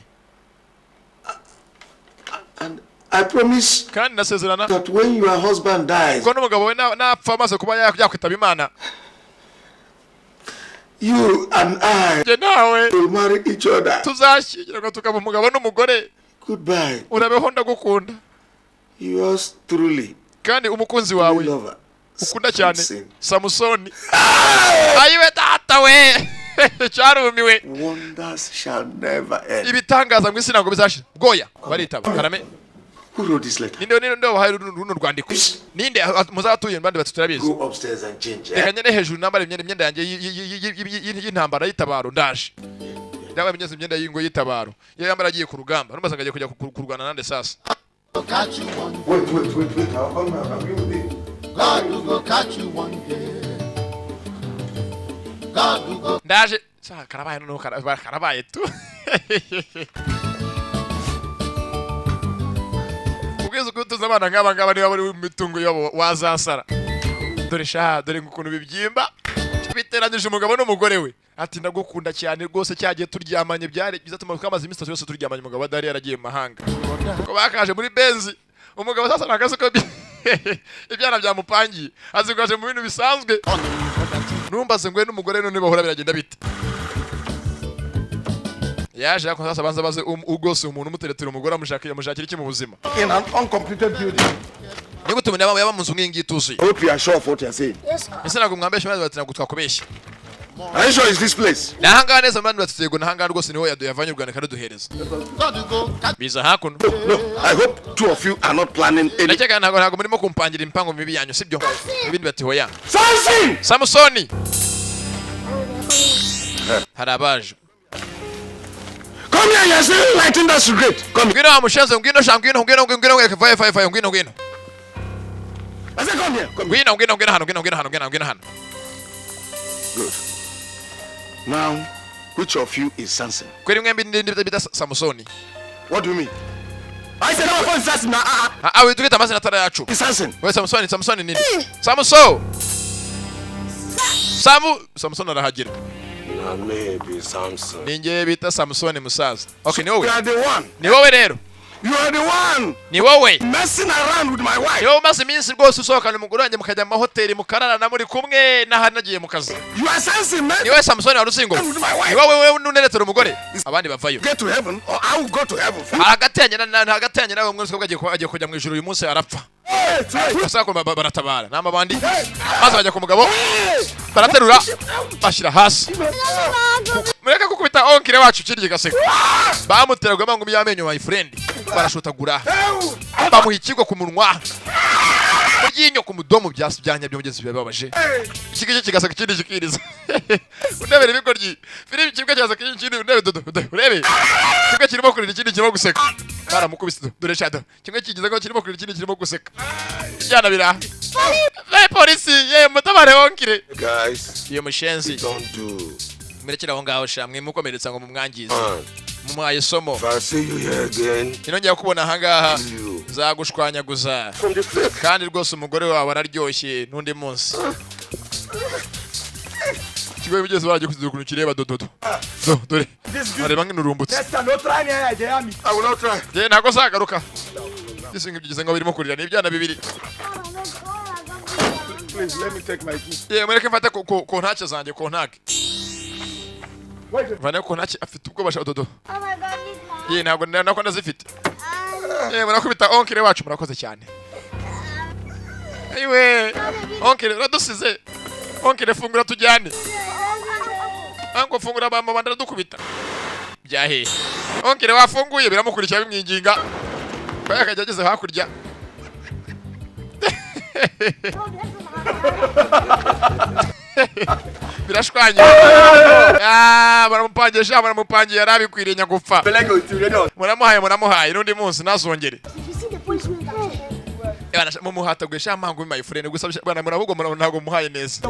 S8: And I promise
S2: kandi nasezerana
S8: that when your husband dies,
S2: ko n'umugabo we napfa maze kuba yakwitaba Imana
S8: you and I
S2: njye nawe
S8: will marry each other.
S2: tuzashyingirwa tukaba umugabo n'umugore
S8: Goodbye.
S2: urabeho ndagukunda
S8: Yours truly,
S2: kandi umukunzi wawe
S8: lover.
S2: ukunda cyane
S8: Samson.
S2: Samusoni ayiwe data we cyarumiwe
S8: Wonders shall never end.
S2: ibitangaza mu isi ntabwo bizashira bwoya baritaba karame
S8: Who wrote this letter?
S2: ninde wahaye runo rwandiko ninde muzatuye mbandi batuturabizi
S8: Go upstairs and change.
S2: reka nyene hejuru nambara imyenda yanjye y'intambara y'itabaro ndaje ndabaye imyenda imyenda y'ingo y'itabaro yambara agiye ku rugamba numva sangagiye kujya kurwana nande sasa
S8: Wait. I'll be with you.
S6: God will go catch you one day. God will go.
S2: ndaje karabaye noneho karabaye tu ubwiza kutuza abana nk'aba ngaba niba bari mu mitungo yabo wazasara dore ukuntu bibyimba biteranyije umugabo n'umugore we ati ndagukunda cyane rwose cyagiye turyamanye byari byiza twamaze iminsi yose turyamanye umugabo adari yaragiye mu mahanga ko bakaje muri benzi umugabo sasa nagaze ko ibyana byamupangiye azigwaje mu bintu bisanzwe numbaze ngwe n'umugore none bahora biragenda bite yaje ako sasa baze ugose umuntu umuteretera umugore amushakira iki mu buzima
S8: In an uncompleted building.
S2: Niko tumenya yaba munzu ngingi tuzi.
S7: Hope you are sure of what you are saying.
S3: Yes, sir.
S2: Ese nago mwambeshe maze batina gutwa kubeshya.
S7: Are you sure it's this place?
S2: Na hanga neza mbandu batego na hanga rwose niho yavanye Rwanda kandi duhereza. Biza hakuno.
S7: No, I hope two of you are not planning any.
S2: Ndakeka ntago murimo kumpangira impango mibi yanyu sibyo. Ibindi bati hoya.
S7: Samson!
S2: Samusoni. Harabaje.
S7: Come here, you're still lighting that cigarette. Come here.
S2: Ngwino amushenze ngwino shangwino ngwino fire ngwino.
S7: I said come here. Come here.
S2: Ngwino hano.
S7: Good. Now, which of you is Samson?
S2: Kweli mwembi ndi bita Samusoni.
S7: What do you mean? I said our phone is Samson.
S2: We tugeta amazina atara yacu.
S7: It's Samson.
S2: We Samusoni nini? Samusoni arahagera.
S7: Nah, maybe Samson.
S2: Ninge bita Samusoni musaza. Okay, ni wowe.
S7: You are the one.
S2: Ni wowe rero.
S7: You are the one.
S2: Ni wowe.
S7: Messing around with my wife.
S2: Yo maze iminsi rwose usohokana umugore wanjye mukajya mu hoteli mukarara na muri kumwe nahanagiye mu kazi.
S7: You are Samson, man.
S2: Ni wowe Samusoni wa Rusingo. Ni wowe nuneretera umugore. Abandi bavayo.
S7: Get to heaven or I will go to heaven.
S2: Hagati nawe mwese agiye kujya mu ijuru uyu munsi arapfa. Basako baratabara. Namabandi. Maze bajya ku mugabo. Baraterura. Bashira hasi. Mureka kukubita onkire wacu kirye gaseko. Bamuteraga bangumi yamenyo my friend. Barashotagura. Bamuha ikigo ku munwa. Muryinyo ku mudomo byasbyanya byongeze bibabaje. Ikigije kigasaka kindi kikiriza. Unebere bikoryi. Filipe kibwa cyaza kindi unebe dodo. Urebe. Kibwa kirimo kurira ikindi kirimo guseka. Baramukubise dore shado. Kimwe kigize ko kirimo kurira ikindi kirimo guseka. Cyana bira. Polisi ye mutabare onkire.
S7: Guys,
S2: iyo mushenzi
S7: don't do.
S2: Merekera aho ngaho shamwe mukomeretsa ngo mumwangize. Mumuhaye somo.
S7: If I see you here again,
S2: inongera kubona ahangaha zagushwanyaguza kandi rwose umugore wawe araryoshye nundi munsi. Kigoye bigeze baje kuzukuru kireba dododo. Dore. Areba nk'inurumbutse.
S7: I will not try.
S2: Je nako zagaruka. Gisinga bigeze ngo birimo kurira n'ibyana bibiri.
S7: Please let me take my key.
S2: Mureke mfate ko ntacyo zanjye ko ntake. Vane ko ntacyo afite ubwo basha dodo.
S3: Oh my God,
S2: Ntabwo nako ndazifite. Murakubita onkire wacu murakoze cyane. Ayiwe. Onkire radusize. Onkire fungura tujyane. Ango fungura bamba bandara dukubita. Byahe. Onkire wafunguye biramukurikira bimwinginga. Baya kajageze hakurya. Birashwanye. Baramupangisha yarabikwiriye nyagupfa. Muramuhaye nundi munsi nazongere. Mumuhatagwisha amangu my friend gusa bana muravugo ntago muhaye neza.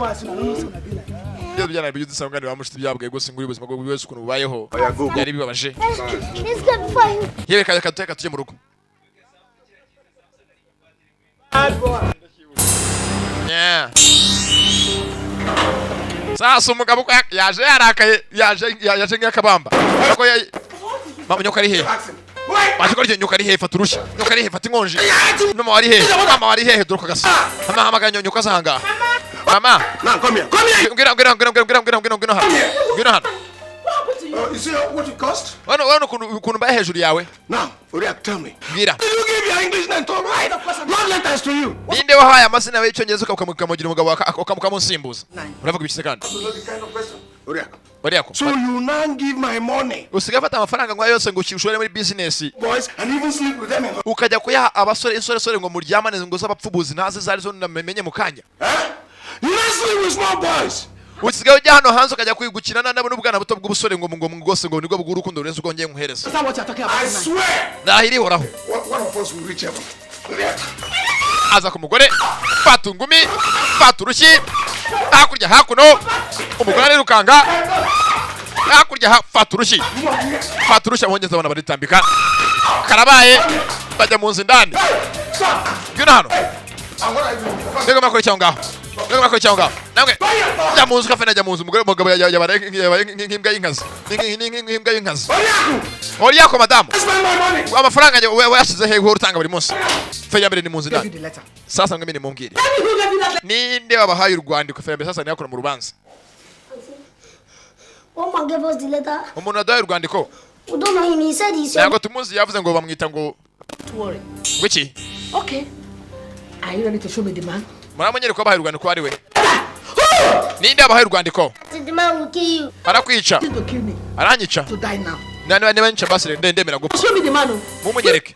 S2: Byo byana byo dusanga ni bamushiti byabwe gusa nguri ubuzima bwo bwese ukuntu bubayeho. Yari bibabaje. Yewe kateka tuje mu rugo. Yeah. Sasa umugabo yaje yarakaye yaje nk'akabamba. Ariko nyoka ari he? Baje nyoka ari he faturushi. Nyoka ari he fata inkonje. Mama wari he? Mama wari he duruka gasa. Mama hamaganyo nyoka zanga. Mama,
S7: now come here. Come here.
S2: Ngwino hano.
S7: You see what it cost?
S2: Wano kunu ba hejuru yawe.
S7: Now, Uriak, tell me.
S2: Gira.
S7: Did you give your English name to right? Love letters to you.
S2: Ninde wahaye amazina y'icyongereza ukamugira umugabo ukamusimbuza. Uravuga ibiki kandi? Uriak.
S7: So you now give my money.
S2: Usigafata amafaranga ngo yose ngo ushore muri business.
S7: Boys, and even sleep with them.
S2: Ukajya kuyaha abasore insore ngo muryamane ngo z'abapfubuzi ntaze zari zo namenye mukanya.
S7: You not sleep with small boys.
S2: Usigaye ujya hano hanze ukajya kwigukina nabo n'ubwana buto bw'ubusore ngo rwose ngo nibwo bw'urukundo rurenze uko ngiye nkuhereza.
S7: I swear.
S2: Ndahiri horaho.
S7: One of us will reach heaven.
S2: Aza ku mugore fata ingumi fata urushyi hakurya hakuno umugore arirukanga hakurya fata urushyi abongeza abana baritambika karabaye bajya mu nzu indani. Ngwino hano. Ndego makore cyangwa namwe jya mu nzu kafena jya mu nzu umugabo yabaye nk'imbwa y'inkazi nk'imbwa y'inkazi. Oriyako madamu amafaranga wayashize he uhora utanga buri munsi fe yambere ni mu nzu ndani. Sasa ngwe mumbwire ninde wabahaye urwandiko fe yambere sasa yakora mu rubanza.
S3: Mama gave us the letter.
S2: Umuntu adaye urwandiko.
S3: We don't know him. He said he's
S2: Ntabwo tumuzi yavuze ngo bamwita ngo
S9: Don't worry.
S2: wiki.
S9: Okay.
S1: Are you ready to show me the man?
S2: Muramenyere ko abahaye urwandiko ari we. Ninde abahaye urwandiko?
S3: The man will kill you.
S2: Arakwica.
S1: To kill me.
S2: Aranyica.
S1: To die now.
S2: Nani banyica basire ndemera gupfa.
S1: Show me the man.
S2: Mumunyereke.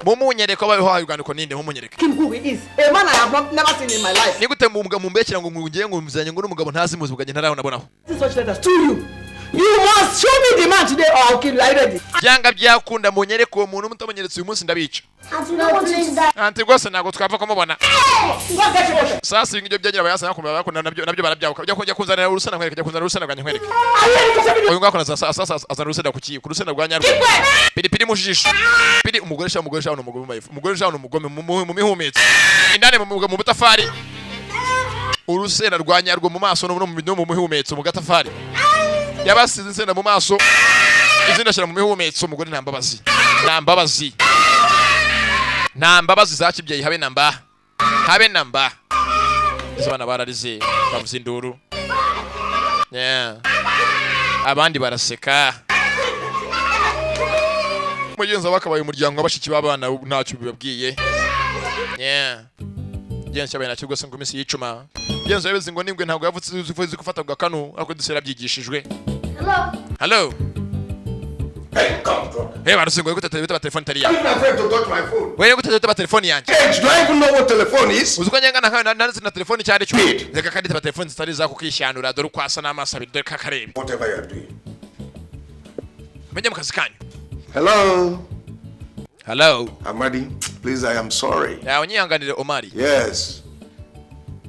S2: Mumunyereke ko abahaye urwandiko ninde mumunyereke.
S1: King who he is. A man I have never seen in my life.
S2: Nigute mumbekira ngo ngiye ngo muzanye ngo n'umugabo ntazi muzi buganye ntaraho nabonaho.
S1: This is such letters to you. You must show me the man today or I'll kill you. Are you ready?
S2: Byanga byakunda munyereke uwo muntu mutamenyeretse uyu munsi ndabica. Anti rwose ntago twapfa kumubona. Sasa ibyo byagira bayasana kumva bakunda nabyo barabyabuka. Byo kujya kunzanira urusana nkwereke kunzanira urusana bwanye nkwereke. Uyu ngakona sasa azana urusana kuki ku rusana rwa nyarwo. Piri mujisho. Piri umugore sha n'umugome wife. Umugore sha n'umugome mu mihumetse. Indane mu butafari. Urusena rwa nyarwo mu maso no mu mihumetse mu gatafari. Yabasize insenda mu maso. Izina shira mu mihumetse umugore Nambabazi zakibye habe namba. Izabana bararize bavuze induru. Yeah. Abandi baraseka. Mugenza bakabaye umuryango abashiki babana ntacyo bibabwiye. Yeah. Genza cyabana cyo gose ngo imisi yicuma. Genza yabeze ngo ningwe ntabwo yavutse uzi gufata bwa kanu ako dusera byigishijwe. Hello.
S8: Hey, come on.
S2: Hey, baruse ngo gutata telefone tari
S8: I'm
S2: yanjye.
S8: not afraid to touch my phone.
S2: Wewe gutata telefone yanjye.
S8: Hey, do I even know what telephone is?
S2: Uzuko nyangana nka na telefone cyari cyo. Reka kandi telefone zitari za kukishanura dore kwasa n'amaso abiri dore kakarebe.
S8: Whatever you are doing.
S2: Menye mukazi kanyu.
S8: Hello, Amadi. Please, I am sorry.
S2: Ya unyihanganire Omari.
S8: Yes.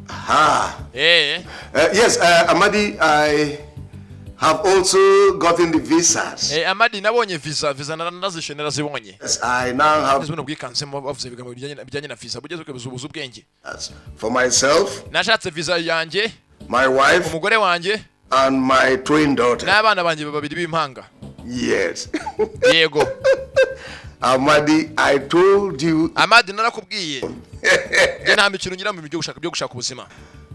S8: Aha.
S2: Yes,
S8: Amadi, I have also gotten the visas.
S2: Amadi nabonye visa narazishe narazibonye.
S8: Yes, I now have.
S2: Ezwe nobwikanse mu bavuze bigambo bijyanye na visa bugeze ko bizubuza ubwenge.
S8: For myself.
S2: Nashatse visa yanjye.
S8: My wife.
S2: Umugore wanjye.
S8: And my twin daughter.
S2: N'abana banjye babiri b'impanga.
S8: Yes.
S2: Yego.
S8: Amadi, I told you.
S2: Amadi narakubwiye. Je nta mikino ngira mu byo gushaka ubuzima.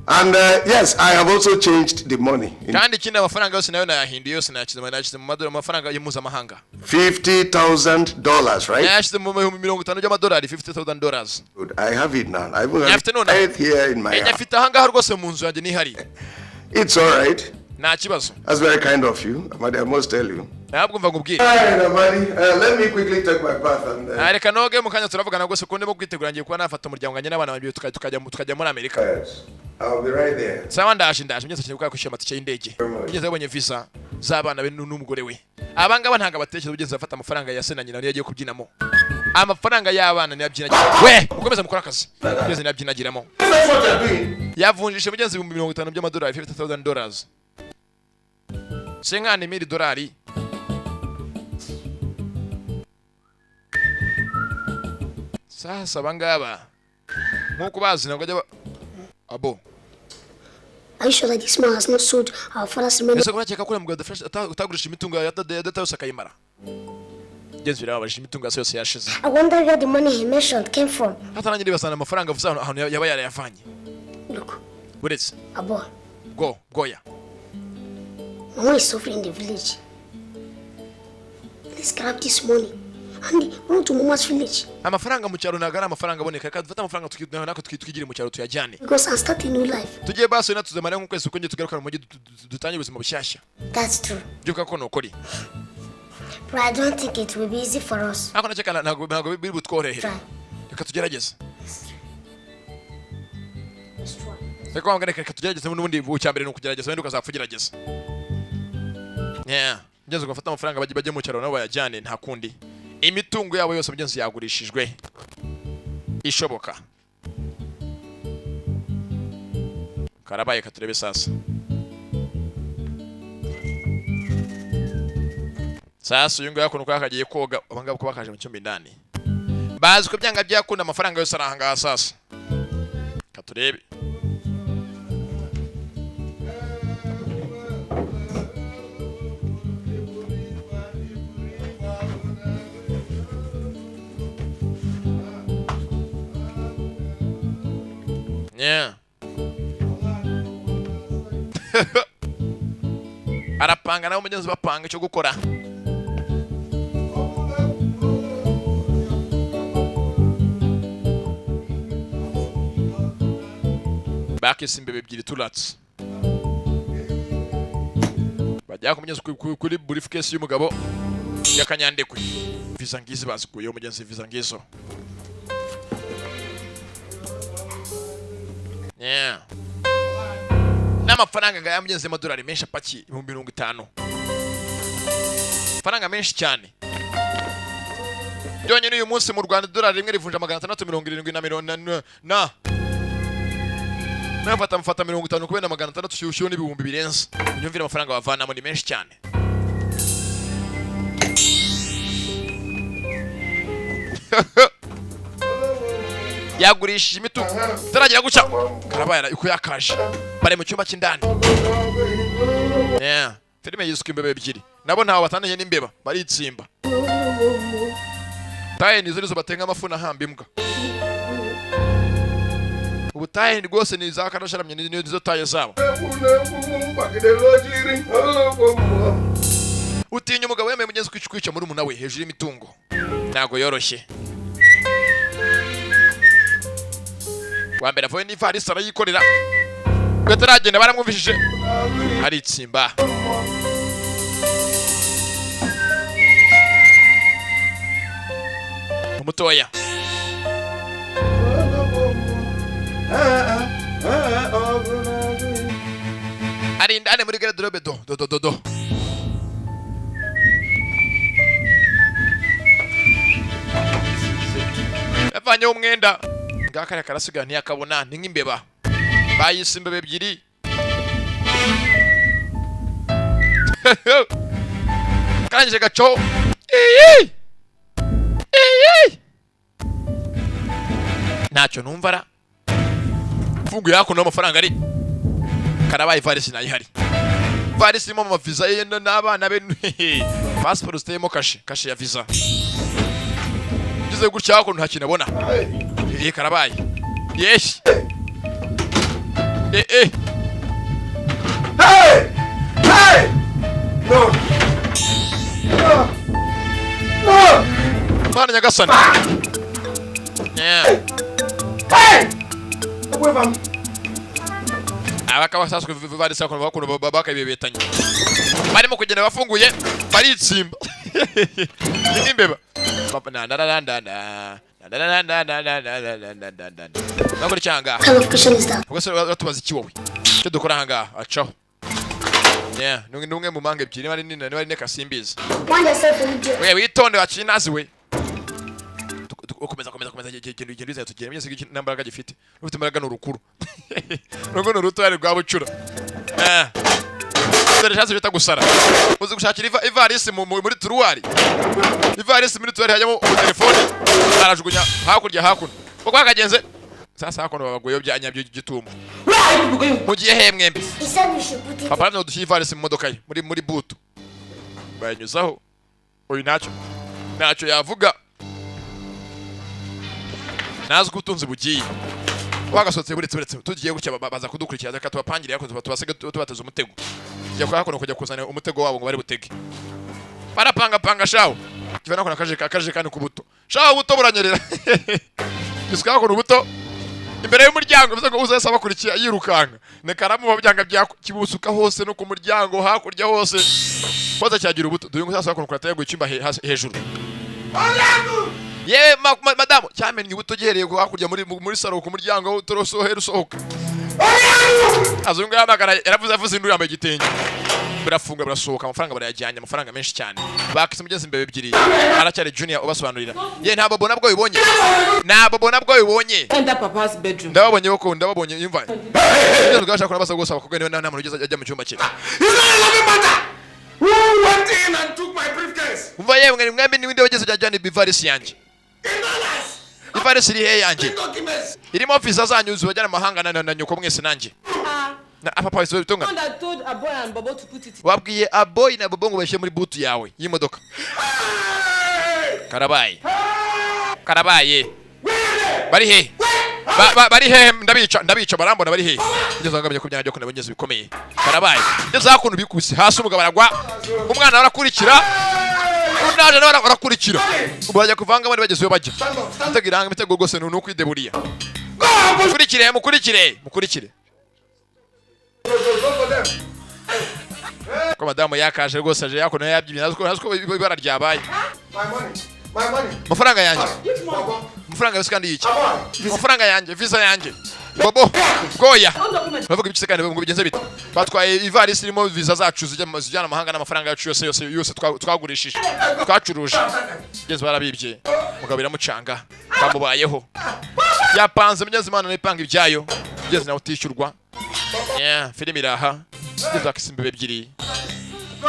S8: And yes, I have also changed the money.
S2: Kandi kindi amafaranga yose nayo nayahinduye yose nayakize mu madolari amafaranga y'impuzamahanga.
S8: $50,000, right?
S2: Nayakize mu $50,000 y'amadolari, $50,000.
S8: Good. I have it now. I will have it here in my house.
S2: Nyafite ahangaha rwose mu nzu yanjye nihari.
S8: It's all right.
S2: Nta kibazo.
S8: That's very kind of you. Amadi, I must tell you.
S2: Ntabwo mva ngubwire.
S8: Alright, Amadi. Let me quickly take my bath and
S2: Reka noge mu kanya turavugana rwose ko ndimo kwitegura ngiye kuba nafata umuryango wanjye n'abana banjye tukajya muri Amerika.
S8: Yes. I'll be right there.
S2: Sawa ndaje ngeze cyane kwa kwishyura amatike y'indege. Ngeze abonye visa z'abana be n'umugore we. Abangaba ntaga batekereza ugeze afata amafaranga ya sena nyina yagiye kubyinamo. Amafaranga y'abana ni yabyinagira. We ukomeza mukora akazi. Ngeze nabyinagiramo.
S8: That's what you're doing.
S2: Yavunjishe mugenzi $50,000 by'amadolari, $50,000. Sengane $1,000. Sasa bangaba nkuko bazi nabwo ajya abo.
S3: Are you sure that this man has not sold our father's money?
S2: Ese kurakeka ko mugabo utagurisha imitungo ya data yose akayimara. Genzi birabashije imitungo yose yashize.
S3: I wonder where the money he mentioned came from.
S2: Hata nanjye nibasana amafaranga avuze ahantu yaba yarayavanye.
S3: Look.
S2: Buretse.
S3: Abo.
S2: Goya.
S3: Mama is suffering in the village. Let's grab this money and run to Mama's village.
S2: Amafaranga mu cyaro nagara amafaranga aboneka kandi dufata amafaranga tukigire mu cyaro tuyajyane.
S3: Because I start a new life.
S2: Tugiye baso na tuzamara nko kwese uko ngiye tugaruka mu mujyi dutanye ubuzima bushyashya.
S3: That's true.
S2: Byuka ko nokori.
S3: But I don't think it will be easy for us.
S2: Ako nakeka ntago biri butworohere. Reka tugerageze. Reka wangane reka tugerageze n'ubundi bucyambere no kugerageza wenda ukazapfugerageza. Yeah. Ngenzi gufata amafaranga bajye mu cyaro nabo bayajyane nta kundi. Imitungo yabo yose mugenzi yagurishijwe. Ishoboka. Karabaye katurebe sasa. Sasa uyu nguyu yakunuka akagiye koga abangaba ko bakaje mu cyumba indani. Bazi ko byanga byakunda amafaranga yose arahanga sasa. Katurebe. Yeah. Arapanga nawe mugenzi bapanga icyo gukora. bakise imbebe ebyiri turatse bajya kumugeza kuri briefcase y'umugabo yakanyandekwe visa ngizi bazikuye umugenzi visa ngizo yeah n'amafaranga nga yamugenze amadolari menshi apaki 50,000 faranga menshi cyane byonyine uyu munsi mu Rwanda dolari rimwe rivunja 670 na nafata mfata 50 kubera 600 cyushiyo n'ibihumbi birenze nyumvira amafaranga bavanamo ni menshi cyane yagurishije imitu taragira guca karabayara uko yakaje bare mu cyumba cy'indani yeah filime yisuka imbebe ebyiri nabo ntaho batandanye n'imbeba baritsimba taye nizo batenga amafuna hamba imbwa ubutaye rwose ni za karasharamye nizo taye zabo utinya umugabo yemeye mugenzi kwica muri umuna we hejuru y'imitungo ntago yoroshye wambere avuye n'ivarisi arayikorera bataragenda baramwumvishije aritsimba umutoya arinda ane muri garderobe do yavanye umwenda ngakare karasiga ntiyakabona ni nk'imbeba bayise imbebe ebyiri karangije gaco ntacyo numvara fungu yako n'amafaranga ari karabaye ivarisi nayihari ivarisi irimo amaviza ye n'abana be passport ziteyemo kashe ya visa gize gutya hako nta kintu abona karabaye yeshi hey no Mana nyagasani yeah hey weva abaka basaswe vivarisa kono bakuno babaka ibebetanye barimo kugenda bafunguye baritsimba n'imbeba papa na bakora cyanga ubwo batubaza iki wowe cyo dukora hanga acaho yeah nunge mu manga ebyiri bari nina bari nekasimbiza we witonde wacinazi we ukomeza igendo iza tugere myese iki nambaraga gifite ufite imbaraga n'urukuru nugo n'urutware rwa bucura dore chance bita gusara uzi gushakira ivarisi muri turuwari ivarisi muri turuwari hajyamo telefone arajugunya hakurya uko akagenze sasa hakono babagoyo byanya by'igitumo mugiye he mwembe papa no dushyi ivarisi mu modoka ye muri butu banyuzaho oyi nacho yavuga nazi gutunze bugiye wagasotse buretse tugiye gucya baza kudukurikira reka tubapangire yako tubasege tubateza umutego ya kwa hakono kujya kuzana umutego wabo ngo bari butege barapanga shawo kivana ko nakaje kandi kubuto shawo buto buranyerera giswa hakono buto imbere y'umuryango bivuze ngo uzasa bakurikiye yirukanga nekaramu babyanga byako kibusuka hose no ku muryango hakurya hose koza cyagira ubuto duyungu sasa hakono kurataye gucimba hejuru ye madamu cyamenye ubuto gihereye ko hakurya muri saro ku muryango utorosohera usohoka azungu yamagara yaravuze induru yambaye igitenge birafunga birasohoka amafaranga barayajyanye amafaranga menshi cyane bakise mugeze imbebe ebyiri aracyari junior ubasobanurira ye nta bobo nabwo bibonye
S9: enda papa's bedroom
S2: ndababonye imva ngiye gashaka kuna basaba gusaba kugene nta muntu ugeze ajya mu cyumba cye
S8: Who went in and took my briefcase?
S2: umva yemwe mwembe niwinde wageze ajyanye bivarisi yanjye ivarisi iri he yanjye irimo office azanyuze bajyana amahanga na nyoko mwese nanjye na papa iso bitunga wabwiye aboy na bobo ngo bashe muri butu yawe y'imodoka karabaye bari he bari he ndabica barambona bari he ngeze ngabye ku byanjye ko nabonyeze bikomeye karabaye ngeze hakuno bikubise hasi umugabo aragwa umwana arakurikira unaje nawe arakurikira ubajya kuvanga abandi bagezeyo bajya ategiranga imitego gose nuko ideburiya mukurikire madamu yakaje rwose aje yakona yabyimye naziko ibara ryabaye.
S8: My money.
S2: Amafaranga yanjye. Amafaranga yose kandi yiki. Amafaranga yanjye, visa yanjye. Bobo, goya. Bavuga ibiki kandi ngo bigenze bite. Batwaye ivarisi irimo visa zacu zijyana amahanga n'amafaranga yacu yose twagurishije. Twacuruje. Geze barabibye. Mugabo iramucanga. Kamubayeho. Yapanze mugeze Imana n'ipanga ibyayo. Geze nawe utishyurwa. Filimi iraha. Geze akisimbe ebyiri.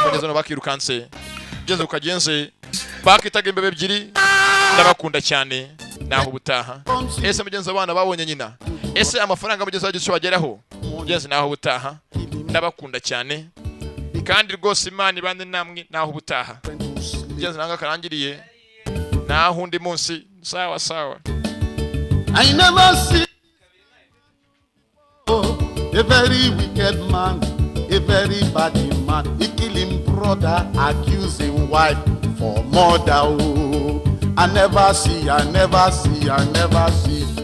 S2: Kugeza no bakirukanse. Geze ukagenze. Bakitaga imbebe ebyiri. Ndabakunda cyane. Naho ubutaha. Ese mugenzi abana babonye nyina. Ese amafaranga mugenzi wagize wageraho. Mugenzi naho ubutaha. Ndabakunda cyane. Kandi rwose Imana ibande namwe naho ubutaha. Mugenzi nanga karangiriye. Naho undi munsi sawa sawa.
S6: I never see a very wicked man, a very bad man. He kill him brother, accuse him wife for murder. Oh, I never see.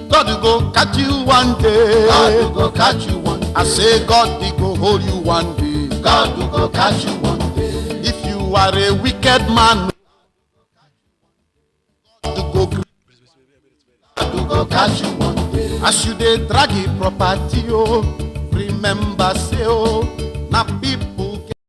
S6: God will go catch you one day. God will go catch you one day. I say God will go hold you one day. God will go catch you one day. If you are a wicked man, God will go catch you one day. As you dey drag it property, oh, remember say, oh, now people